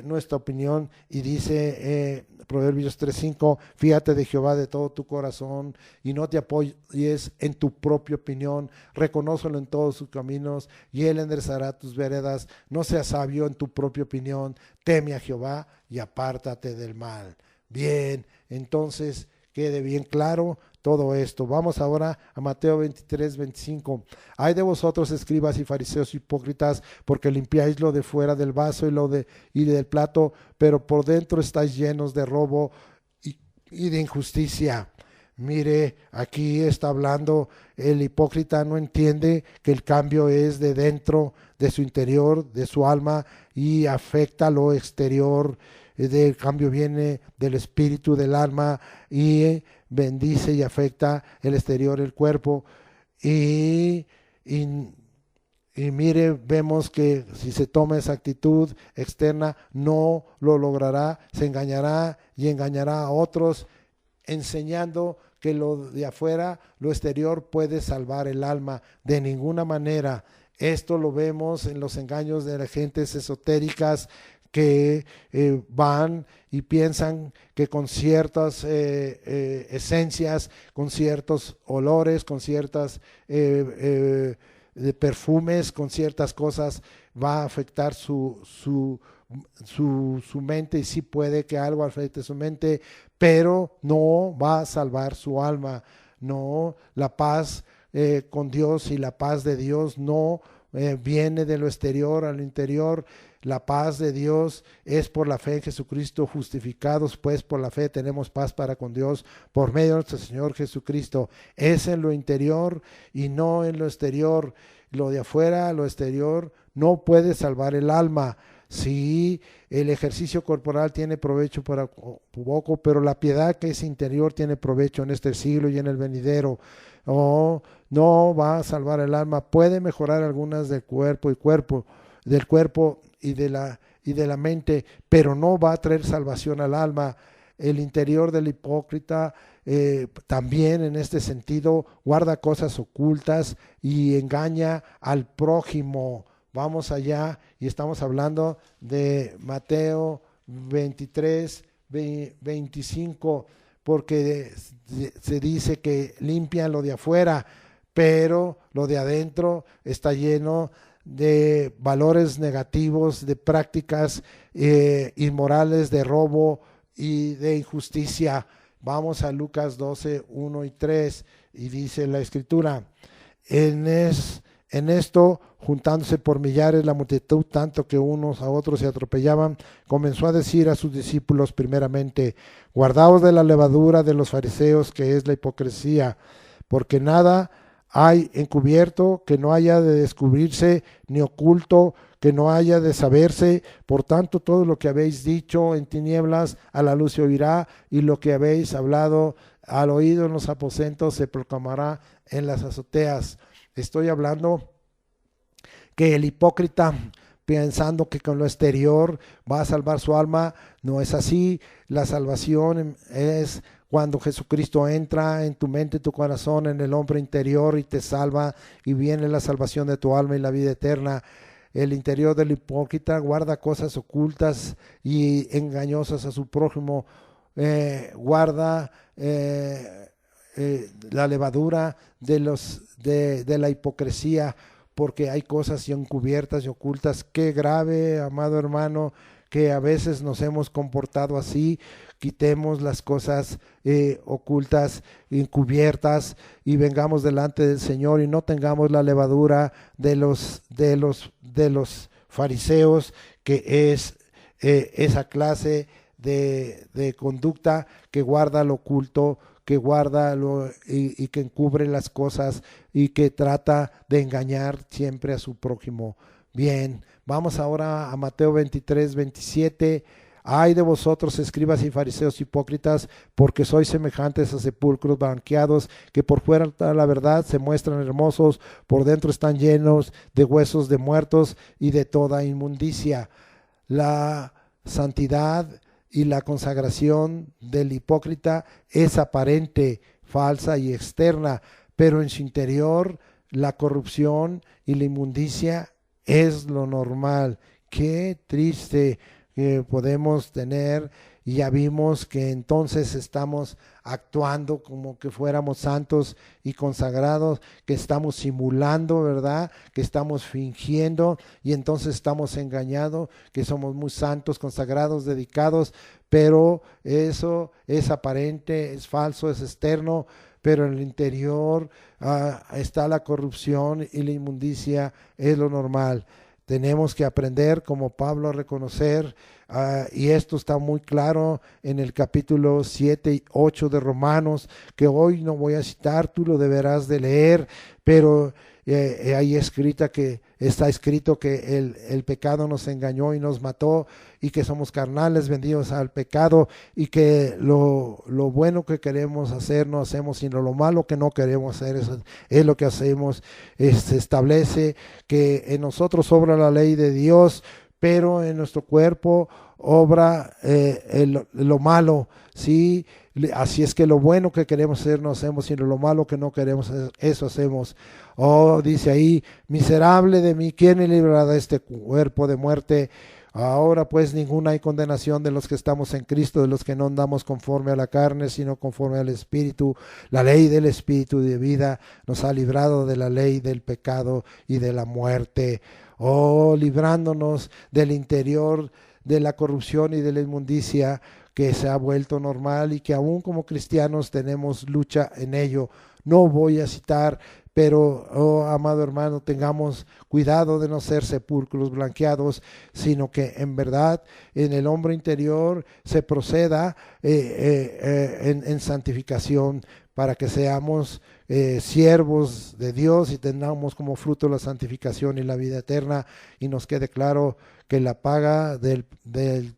nuestra opinión, y dice Proverbios 3:5: fíjate de Jehová de todo tu corazón y no te apoyes en tu propia opinión, reconócelo en todos sus caminos y él enderezará tus veredas. No seas sabio en tu propia opinión, teme a Jehová y apártate del mal. Bien, entonces quede bien claro todo esto. Vamos ahora a Mateo 23:25. Ay de vosotros, escribas y fariseos hipócritas, porque limpiáis lo de fuera del vaso y del plato, pero por dentro estáis llenos de robo y de injusticia. Mire, aquí está hablando, el hipócrita no entiende que el cambio es de dentro, de su interior, de su alma, y afecta lo exterior. El cambio viene del espíritu, del alma, y bendice y afecta el exterior, el cuerpo. Y mire, vemos que si se toma esa actitud externa, no lo logrará, se engañará y engañará a otros, enseñando que lo de afuera, lo exterior, puede salvar el alma. De ninguna manera. Esto lo vemos en los engaños de las gentes esotéricas que van y piensan que con ciertas esencias, con ciertos olores, con ciertas de perfumes, con ciertas cosas, va a afectar su mente, y sí puede que algo afecte su mente, pero no va a salvar su alma. No, la paz con Dios y la paz de Dios no viene de lo exterior a lo interior. La paz de Dios es por la fe en Jesucristo. Justificados pues por la fe tenemos paz para con Dios por medio de nuestro Señor Jesucristo. Es en lo interior y no en lo exterior. Lo de afuera, lo exterior, no puede salvar el alma. Sí, el ejercicio corporal tiene provecho para poco, pero la piedad que es interior tiene provecho en este siglo y en el venidero. No va a salvar el alma. Puede mejorar algunas del cuerpo y de la mente, pero no va a traer salvación al alma. El interior del hipócrita también en este sentido guarda cosas ocultas y engaña al prójimo. Vamos allá y estamos hablando de Mateo 23:25, porque se dice que limpian lo de afuera, pero lo de adentro está lleno de valores negativos, de prácticas inmorales, de robo y de injusticia. Vamos a Lucas 12:1 y 3, y dice la escritura: en esto, juntándose por millares la multitud, tanto que unos a otros se atropellaban, comenzó a decir a sus discípulos primeramente: guardaos de la levadura de los fariseos, que es la hipocresía, porque nada hay encubierto que no haya de descubrirse, ni oculto que no haya de saberse. Por tanto, todo lo que habéis dicho en tinieblas a la luz se oirá, y lo que habéis hablado al oído en los aposentos se proclamará en las azoteas. Estoy hablando que el hipócrita, pensando que con lo exterior va a salvar su alma, no es así. La salvación es cuando Jesucristo entra en tu mente, tu corazón, en el hombre interior, y te salva, y viene la salvación de tu alma y la vida eterna. El interior del hipócrita guarda cosas ocultas y engañosas a su prójimo, guarda la levadura de la hipocresía, porque hay cosas encubiertas y ocultas. Qué grave, amado hermano, que a veces nos hemos comportado así. Quitemos las cosas ocultas, encubiertas, y vengamos delante del Señor y no tengamos la levadura de los fariseos, que es esa clase de conducta que guarda lo oculto, que guarda y que encubre las cosas y que trata de engañar siempre a su prójimo. Bien, vamos ahora a Mateo 23, 27. Ay de vosotros, escribas y fariseos hipócritas, porque sois semejantes a sepulcros blanqueados, que por fuera la verdad se muestran hermosos, por dentro están llenos de huesos de muertos y de toda inmundicia. La santidad y la consagración del hipócrita es aparente, falsa y externa, pero en su interior la corrupción y la inmundicia es lo normal. Qué triste que podemos tener, y ya vimos que entonces estamos actuando como que fuéramos santos y consagrados, que estamos simulando, ¿verdad? Que estamos fingiendo, y entonces estamos engañados, que somos muy santos, consagrados, dedicados, pero eso es aparente, es falso, es externo, pero en el interior está la corrupción y la inmundicia, es lo normal. Tenemos que aprender como Pablo a reconocer, y esto está muy claro en el capítulo 7 y 8 de Romanos, que hoy no voy a citar, tú lo deberás de leer, pero ahí está escrito que el pecado nos engañó y nos mató, y que somos carnales vendidos al pecado, y que lo bueno que queremos hacer no hacemos, sino lo malo que no queremos hacer es lo que hacemos. Se establece que en nosotros obra la ley de Dios, pero en nuestro cuerpo obra lo malo, ¿sí? Así es que lo bueno que queremos hacer no hacemos, sino lo malo que no queremos hacer, eso hacemos. Dice ahí, miserable de mí, ¿quién me librará de este cuerpo de muerte? Ahora pues ninguna hay condenación de los que estamos en Cristo, de los que no andamos conforme a la carne, sino conforme al Espíritu. La ley del Espíritu de vida nos ha librado de la ley del pecado y de la muerte. Librándonos del interior de la corrupción y de la inmundicia que se ha vuelto normal, y que aún como cristianos tenemos lucha en ello. No voy a citar, pero, amado hermano, tengamos cuidado de no ser sepulcros blanqueados, sino que en verdad en el hombre interior se proceda en santificación, para que seamos siervos de Dios y tengamos como fruto la santificación y la vida eterna, y nos quede claro que la paga del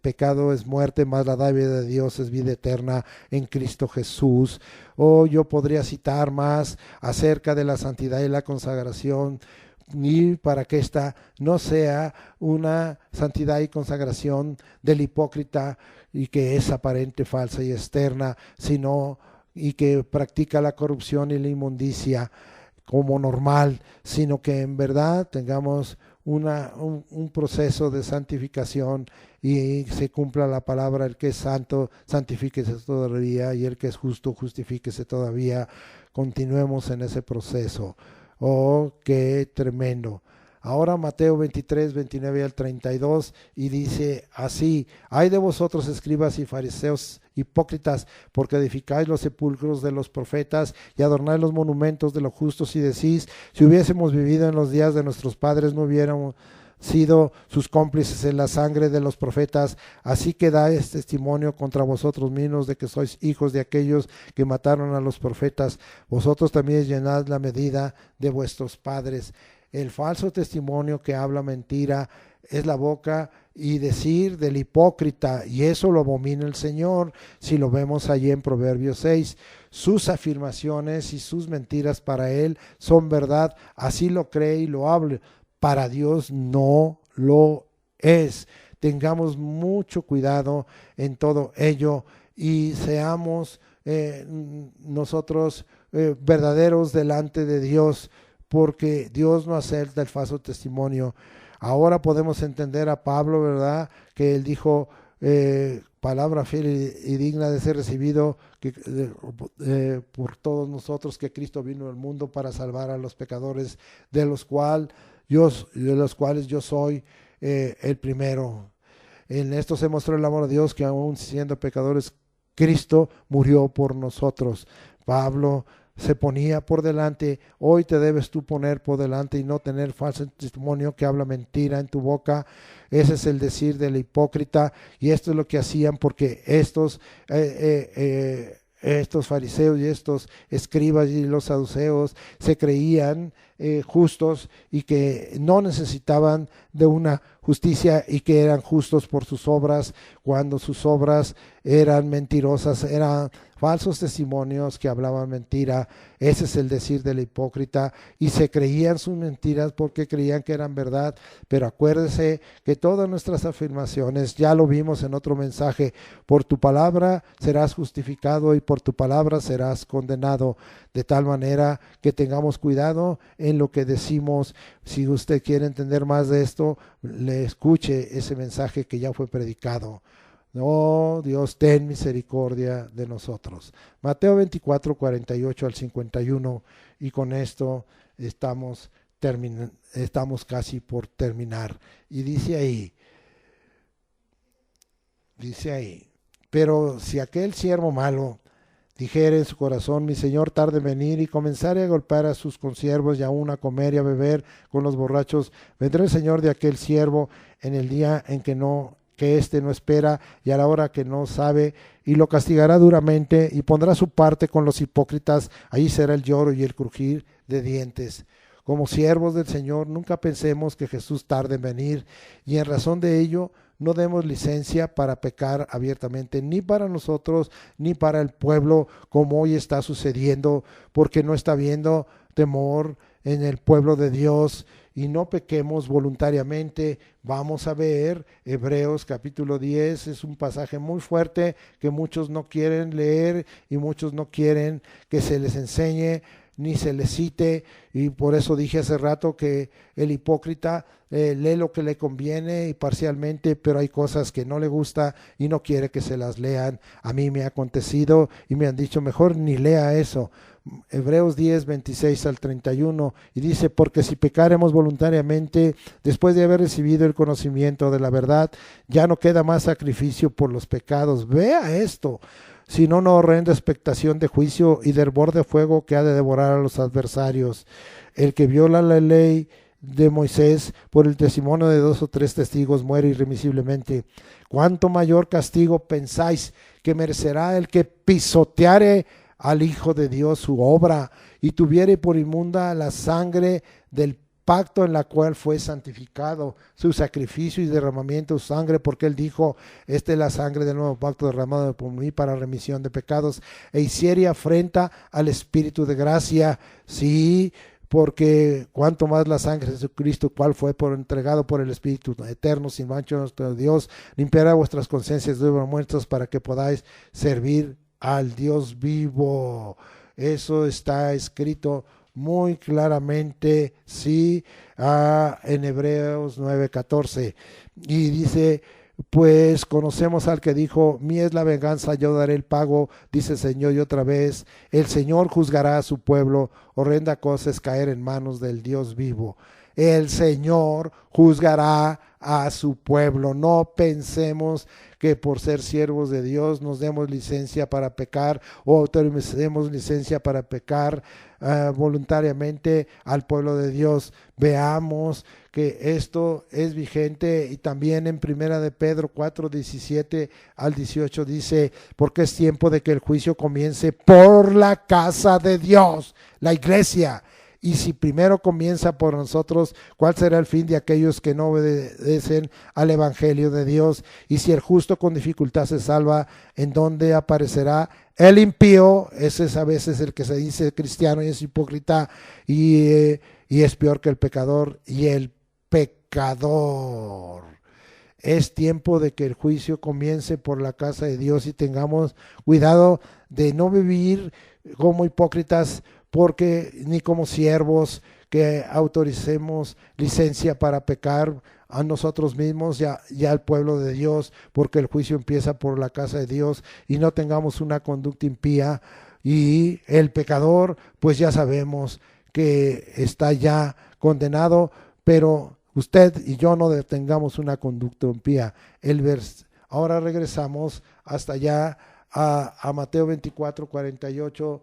pecado es muerte, mas la dádiva de Dios es vida eterna en Cristo Jesús. Yo podría citar más acerca de la santidad y la consagración, y para que esta no sea una santidad y consagración del hipócrita, y que es aparente, falsa y externa, sino y que practica la corrupción y la inmundicia como normal, sino que en verdad tengamos un proceso de santificación, y se cumpla la palabra: el que es santo, santifíquese todavía, y el que es justo, justifíquese todavía. Continuemos en ese proceso. Qué tremendo. Ahora Mateo 23, 29 al 32, y dice así: ay de vosotros, escribas y fariseos hipócritas, porque edificáis los sepulcros de los profetas y adornáis los monumentos de los justos, y decís: si hubiésemos vivido en los días de nuestros padres, no hubiéramos sido sus cómplices en la sangre de los profetas. Así que dais testimonio contra vosotros mismos de que sois hijos de aquellos que mataron a los profetas. Vosotros también llenad la medida de vuestros padres. El falso testimonio que habla mentira es la boca y decir del hipócrita, y eso lo abomina el Señor. Si lo vemos allí en Proverbios 6, sus afirmaciones y sus mentiras para él son verdad, así lo cree y lo habla. Para Dios no lo es. Tengamos mucho cuidado en todo ello, y seamos nosotros verdaderos delante de Dios, porque Dios no acepta el falso testimonio. Ahora podemos entender a Pablo, ¿verdad? Que él dijo, palabra fiel y digna de ser recibido por todos nosotros, que Cristo vino al mundo para salvar a los pecadores, de los cuales yo soy el primero. En esto se mostró el amor de Dios, que aún siendo pecadores, Cristo murió por nosotros. Pablo se ponía por delante. Hoy te debes tú poner por delante y no tener falso testimonio que habla mentira en tu boca. Ese es el decir del hipócrita, y esto es lo que hacían, porque estos estos fariseos y estos escribas y los saduceos se creían justos y que no necesitaban de una justicia y que eran justos por sus obras, cuando sus obras eran mentirosas, eran falsos testimonios que hablaban mentira. Ese es el decir del hipócrita, y se creían sus mentiras porque creían que eran verdad. Pero acuérdese que todas nuestras afirmaciones, ya lo vimos en otro mensaje, por tu palabra serás justificado y por tu palabra serás condenado, de tal manera que tengamos cuidado en lo que decimos. Si usted quiere entender más de esto, le escuche ese mensaje que ya fue predicado. Oh Dios, ten misericordia de nosotros. Mateo 24, 48 al 51, y con esto estamos casi por terminar. Y dice ahí, pero si aquel siervo malo dijere en su corazón, mi señor tarde en venir, y comenzare a golpear a sus consiervos y aún a comer y a beber con los borrachos, vendrá el señor de aquel siervo en el día en que éste no espera y a la hora que no sabe, y lo castigará duramente y pondrá su parte con los hipócritas. Allí será el lloro y el crujir de dientes. Como siervos del Señor, nunca pensemos que Jesús tarde en venir, y en razón de ello no demos licencia para pecar abiertamente, ni para nosotros ni para el pueblo, como hoy está sucediendo, porque no está habiendo temor en el pueblo de Dios, y no pequemos voluntariamente. Vamos a ver Hebreos capítulo 10, es un pasaje muy fuerte que muchos no quieren leer y muchos no quieren que se les enseñe ni se les cite, y por eso dije hace rato que el hipócrita lee lo que le conviene y parcialmente, pero hay cosas que no le gusta y no quiere que se las lean. A mí me ha acontecido y me han dicho mejor ni lea eso. Hebreos 10, 26 al 31, y dice, porque si pecaremos voluntariamente después de haber recibido el conocimiento de la verdad, ya no queda más sacrificio por los pecados. Vea esto, sino una horrenda expectación de juicio y de hervor de fuego que ha de devorar a los adversarios. El que viola la ley de Moisés por el testimonio de 2 o 3 testigos muere irremisiblemente. ¿Cuánto mayor castigo pensáis que merecerá el que pisoteare al Hijo de Dios su obra y tuviere por inmunda la sangre del pacto en la cual fue santificado, su sacrificio y derramamiento de su sangre? Porque él dijo, esta es la sangre del nuevo pacto derramado por mí para remisión de pecados, e hiciere afrenta al Espíritu de gracia. Sí, porque cuanto más la sangre de Jesucristo, cual fue entregado por el Espíritu eterno, sin mancha, nuestro Dios, limpiará vuestras conciencias de muertos para que podáis servir al Dios vivo. Eso está escrito muy claramente, sí, en Hebreos 9:14, y dice, pues conocemos al que dijo, mía es la venganza, yo daré el pago, dice el Señor. Y otra vez, el Señor juzgará a su pueblo. Horrenda cosa es caer en manos del Dios vivo. El Señor juzgará a su pueblo. No pensemos que por ser siervos de Dios nos demos licencia para pecar o autoricemos licencia para pecar voluntariamente al pueblo de Dios. Veamos que esto es vigente, y también en Primera de Pedro 4, 17 al 18 dice, porque es tiempo de que el juicio comience por la casa de Dios, la iglesia. Y si primero comienza por nosotros, ¿cuál será el fin de aquellos que no obedecen al Evangelio de Dios? Y si el justo con dificultad se salva, ¿en dónde aparecerá el impío? Ese es a veces el que se dice cristiano y es hipócrita, y es peor que el pecador y el pecador. Es tiempo de que el juicio comience por la casa de Dios, y tengamos cuidado de no vivir como hipócritas, porque ni como siervos que autoricemos licencia para pecar a nosotros mismos y al pueblo de Dios, porque el juicio empieza por la casa de Dios, y no tengamos una conducta impía. Y el pecador, pues ya sabemos que está ya condenado, pero usted y yo no tengamos una conducta impía. Ahora regresamos hasta allá a Mateo 24, 48,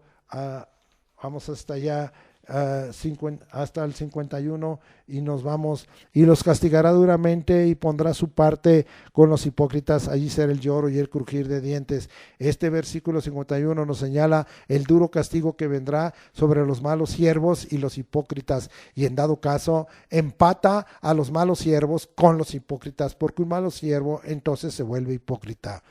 vamos hasta allá, hasta el 51 y nos vamos. Y los castigará duramente y pondrá su parte con los hipócritas, allí será el lloro y el crujir de dientes. Este versículo 51 nos señala el duro castigo que vendrá sobre los malos siervos y los hipócritas, y en dado caso empata a los malos siervos con los hipócritas, porque un malo siervo entonces se vuelve hipócrita.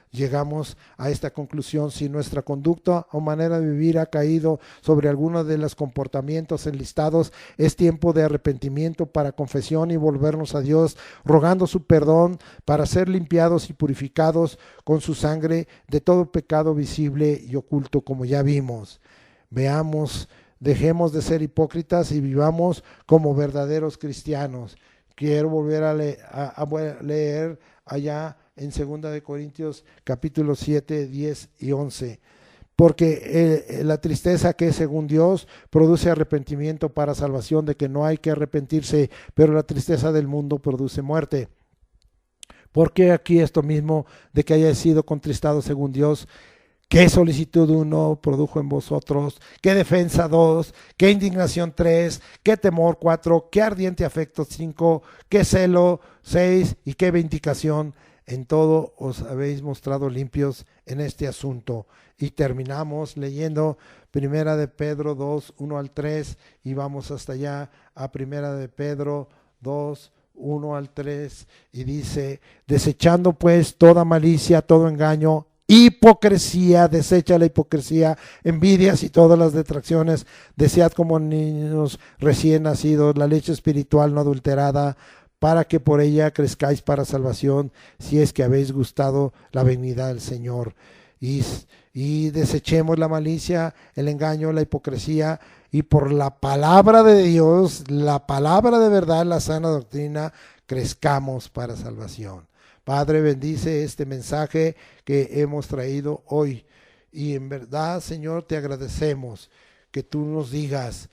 Llegamos a esta conclusión: si nuestra conducta o manera de vivir ha caído sobre alguno de los comportamientos enlistados, es tiempo de arrepentimiento para confesión y volvernos a Dios, rogando su perdón para ser limpiados y purificados con su sangre de todo pecado visible y oculto, como ya vimos. Veamos, dejemos de ser hipócritas y vivamos como verdaderos cristianos. Quiero volver a leer allá en 2 de Corintios capítulo 7, 10 y 11. Porque la tristeza que según Dios produce arrepentimiento para salvación, de que no hay que arrepentirse, pero la tristeza del mundo produce muerte. Porque aquí esto mismo de que haya sido contristado según Dios, qué solicitud 1 produjo en vosotros, qué defensa 2, qué indignación 3, qué temor 4, qué ardiente afecto 5, qué celo 6 y qué vindicación. En todo os habéis mostrado limpios en este asunto. Y terminamos leyendo Primera de Pedro 2, 1 al 3 y vamos hasta allá a Primera de Pedro 2, 1 al 3 y dice: desechando pues toda malicia, todo engaño, hipocresía, desecha la hipocresía, envidias y todas las detracciones, desead como niños recién nacidos la leche espiritual no adulterada, para que por ella crezcáis para salvación, si es que habéis gustado la benignidad del Señor. Y desechemos la malicia, el engaño, la hipocresía, y por la palabra de Dios, la palabra de verdad, la sana doctrina, crezcamos para salvación. Padre, bendice este mensaje que hemos traído hoy. Y en verdad, Señor, te agradecemos que tú nos digas: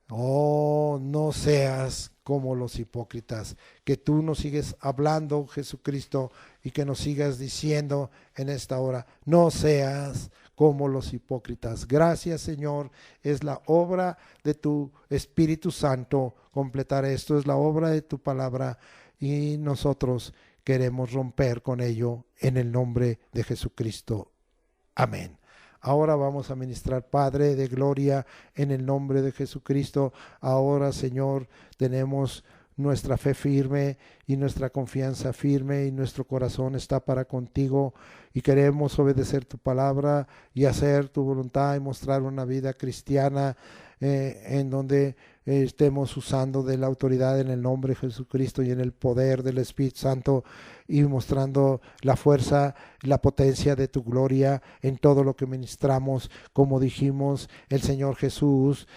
oh, no seas como los hipócritas, que tú nos sigues hablando, Jesucristo, y que nos sigas diciendo en esta hora: no seas como los hipócritas. Gracias, Señor, es la obra de tu Espíritu Santo completar esto, es la obra de tu palabra, y nosotros queremos romper con ello en el nombre de Jesucristo. Amén. Ahora vamos a ministrar, Padre de gloria, en el nombre de Jesucristo. Ahora, Señor, tenemos nuestra fe firme y nuestra confianza firme, y nuestro corazón está para contigo, y queremos obedecer tu palabra y hacer tu voluntad y mostrar una vida cristiana en donde estemos usando de la autoridad en el nombre de Jesucristo y en el poder del Espíritu Santo, y mostrando la fuerza, la potencia de tu gloria en todo lo que ministramos. Como dijimos, el Señor Jesús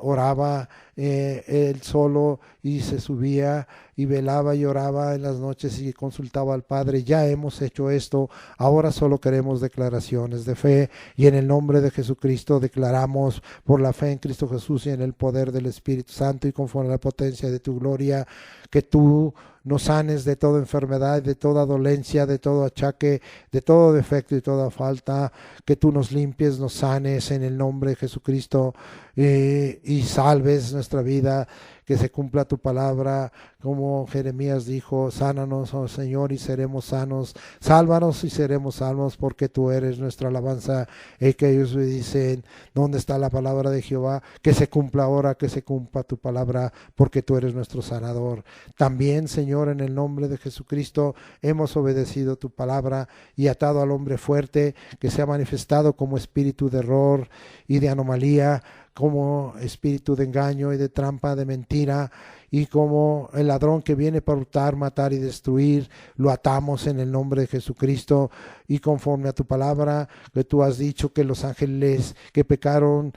oraba él solo, y se subía y velaba y oraba en las noches y consultaba al Padre. Ya hemos hecho esto, ahora solo queremos declaraciones de fe, y en el nombre de Jesucristo declaramos, por la fe en Cristo Jesús y en el poder del Espíritu Santo y conforme a la potencia de tu gloria, que tú nos sanes de toda enfermedad, de toda dolencia, de todo achaque, de todo defecto y toda falta, que tú nos limpies, nos sanes en el nombre de Jesucristo, y salves nuestra vida, que se cumpla tu palabra, como Jeremías dijo: sánanos, oh Señor, y seremos sanos, sálvanos y seremos salvos, porque tú eres nuestra alabanza. Y que ellos me dicen: ¿dónde está la palabra de Jehová? Que se cumpla ahora, que se cumpla tu palabra, porque tú eres nuestro sanador. También, Señor, en el nombre de Jesucristo, hemos obedecido tu palabra y atado al hombre fuerte, que se ha manifestado como espíritu de error y de anomalía, como espíritu de engaño y de trampa, de mentira, y como el ladrón que viene para hurtar, matar y destruir. Lo atamos en el nombre de Jesucristo, y conforme a tu palabra, que tú has dicho que los ángeles que pecaron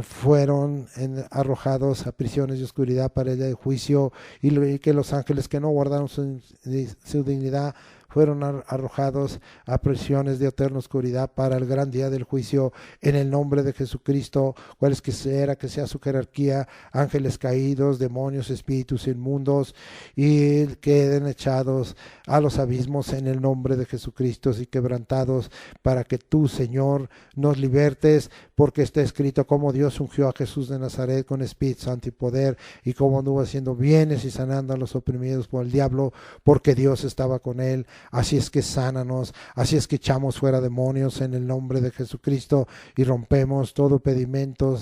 fueron arrojados a prisiones de oscuridad para el día de juicio, y que los ángeles que no guardaron su dignidad fueron arrojados a prisiones de eterna oscuridad para el gran día del juicio, en el nombre de Jesucristo, cual es que sea su jerarquía, ángeles caídos, demonios, espíritus inmundos, y queden echados a los abismos en el nombre de Jesucristo y quebrantados, para que tú, Señor, nos libertes, porque está escrito como Dios ungió a Jesús de Nazaret con Espíritu Santo y poder, y como anduvo haciendo bienes y sanando a los oprimidos por el diablo, porque Dios estaba con él. Así es que sánanos, así es que echamos fuera demonios en el nombre de Jesucristo y rompemos todo pedimento,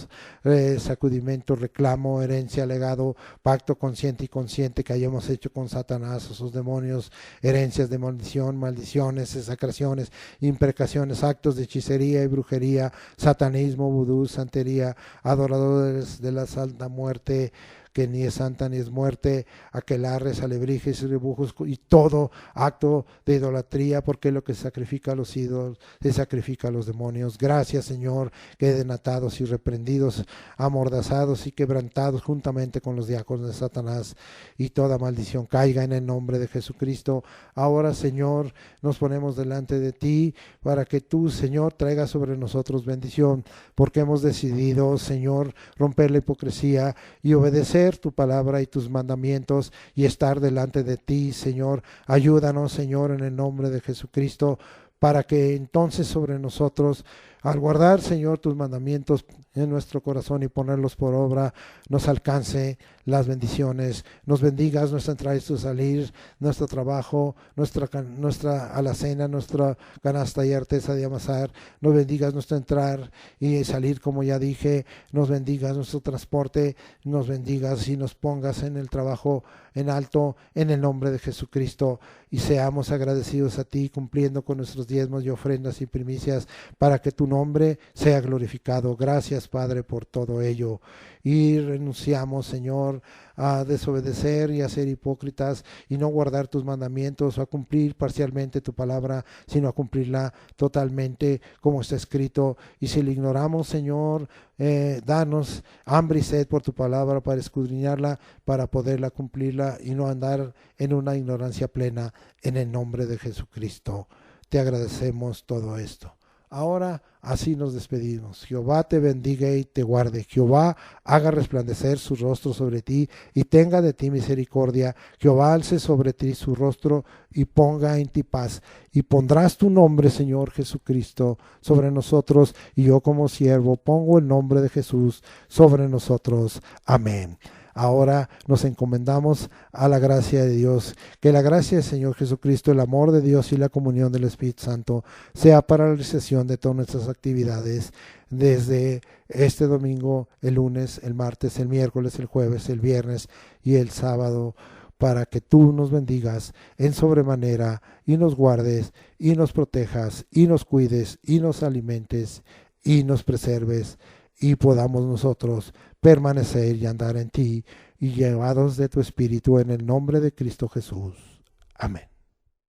sacudimiento, reclamo, herencia, legado, pacto consciente y consciente que hayamos hecho con Satanás, esos demonios, herencias de maldición, maldiciones, execraciones, imprecaciones, actos de hechicería y brujería, satanismo, vudú, santería, adoradores de la santa muerte, que ni es santa ni es muerte, aquelarres, alebrijes y rebujos y todo acto de idolatría, porque lo que sacrifica a los ídolos se sacrifica a los demonios. Gracias, Señor, queden atados y reprendidos, amordazados y quebrantados juntamente con los diáconos de Satanás, y toda maldición caiga en el nombre de Jesucristo. Ahora, Señor, nos ponemos delante de ti para que tú, Señor, traigas sobre nosotros bendición, porque hemos decidido, Señor, romper la hipocresía y obedecer tu palabra y tus mandamientos y estar delante de ti, Señor. Ayúdanos, Señor, en el nombre de Jesucristo, para que entonces sobre nosotros, al guardar, Señor, tus mandamientos en nuestro corazón y ponerlos por obra, nos alcance las bendiciones, nos bendigas nuestra entrada y su salir, nuestro trabajo, nuestra alacena, nuestra canasta y artesa de amasar, nos bendigas nuestro entrar y salir, como ya dije, nos bendigas nuestro transporte, nos bendigas y nos pongas en el trabajo en alto, en el nombre de Jesucristo, y seamos agradecidos a ti, cumpliendo con nuestros diezmos y ofrendas y primicias, para que tu nombre sea glorificado. Gracias, Padre, por todo ello. Y renunciamos, Señor, a desobedecer y a ser hipócritas y no guardar tus mandamientos, o a cumplir parcialmente tu palabra, sino a cumplirla totalmente como está escrito. Y si lo ignoramos, Señor, danos hambre y sed por tu palabra para escudriñarla, para poderla cumplirla y no andar en una ignorancia plena, en el nombre de Jesucristo. Te agradecemos todo esto. Ahora así nos despedimos. Jehová te bendiga y te guarde. Jehová haga resplandecer su rostro sobre ti y tenga de ti misericordia. Jehová alce sobre ti su rostro y ponga en ti paz. Y pondrás tu nombre, Señor Jesucristo, sobre nosotros, y yo como siervo pongo el nombre de Jesús sobre nosotros. Amén. Ahora nos encomendamos a la gracia de Dios. Que la gracia del Señor Jesucristo, el amor de Dios y la comunión del Espíritu Santo sea para la realización de todas nuestras actividades, desde este domingo, el lunes, el martes, el miércoles, el jueves, el viernes y el sábado, para que tú nos bendigas en sobremanera y nos guardes y nos protejas y nos cuides y nos alimentes y nos preserves, y podamos nosotros permanecer y andar en ti, y llevados de tu Espíritu, en el nombre de Cristo Jesús. Amén.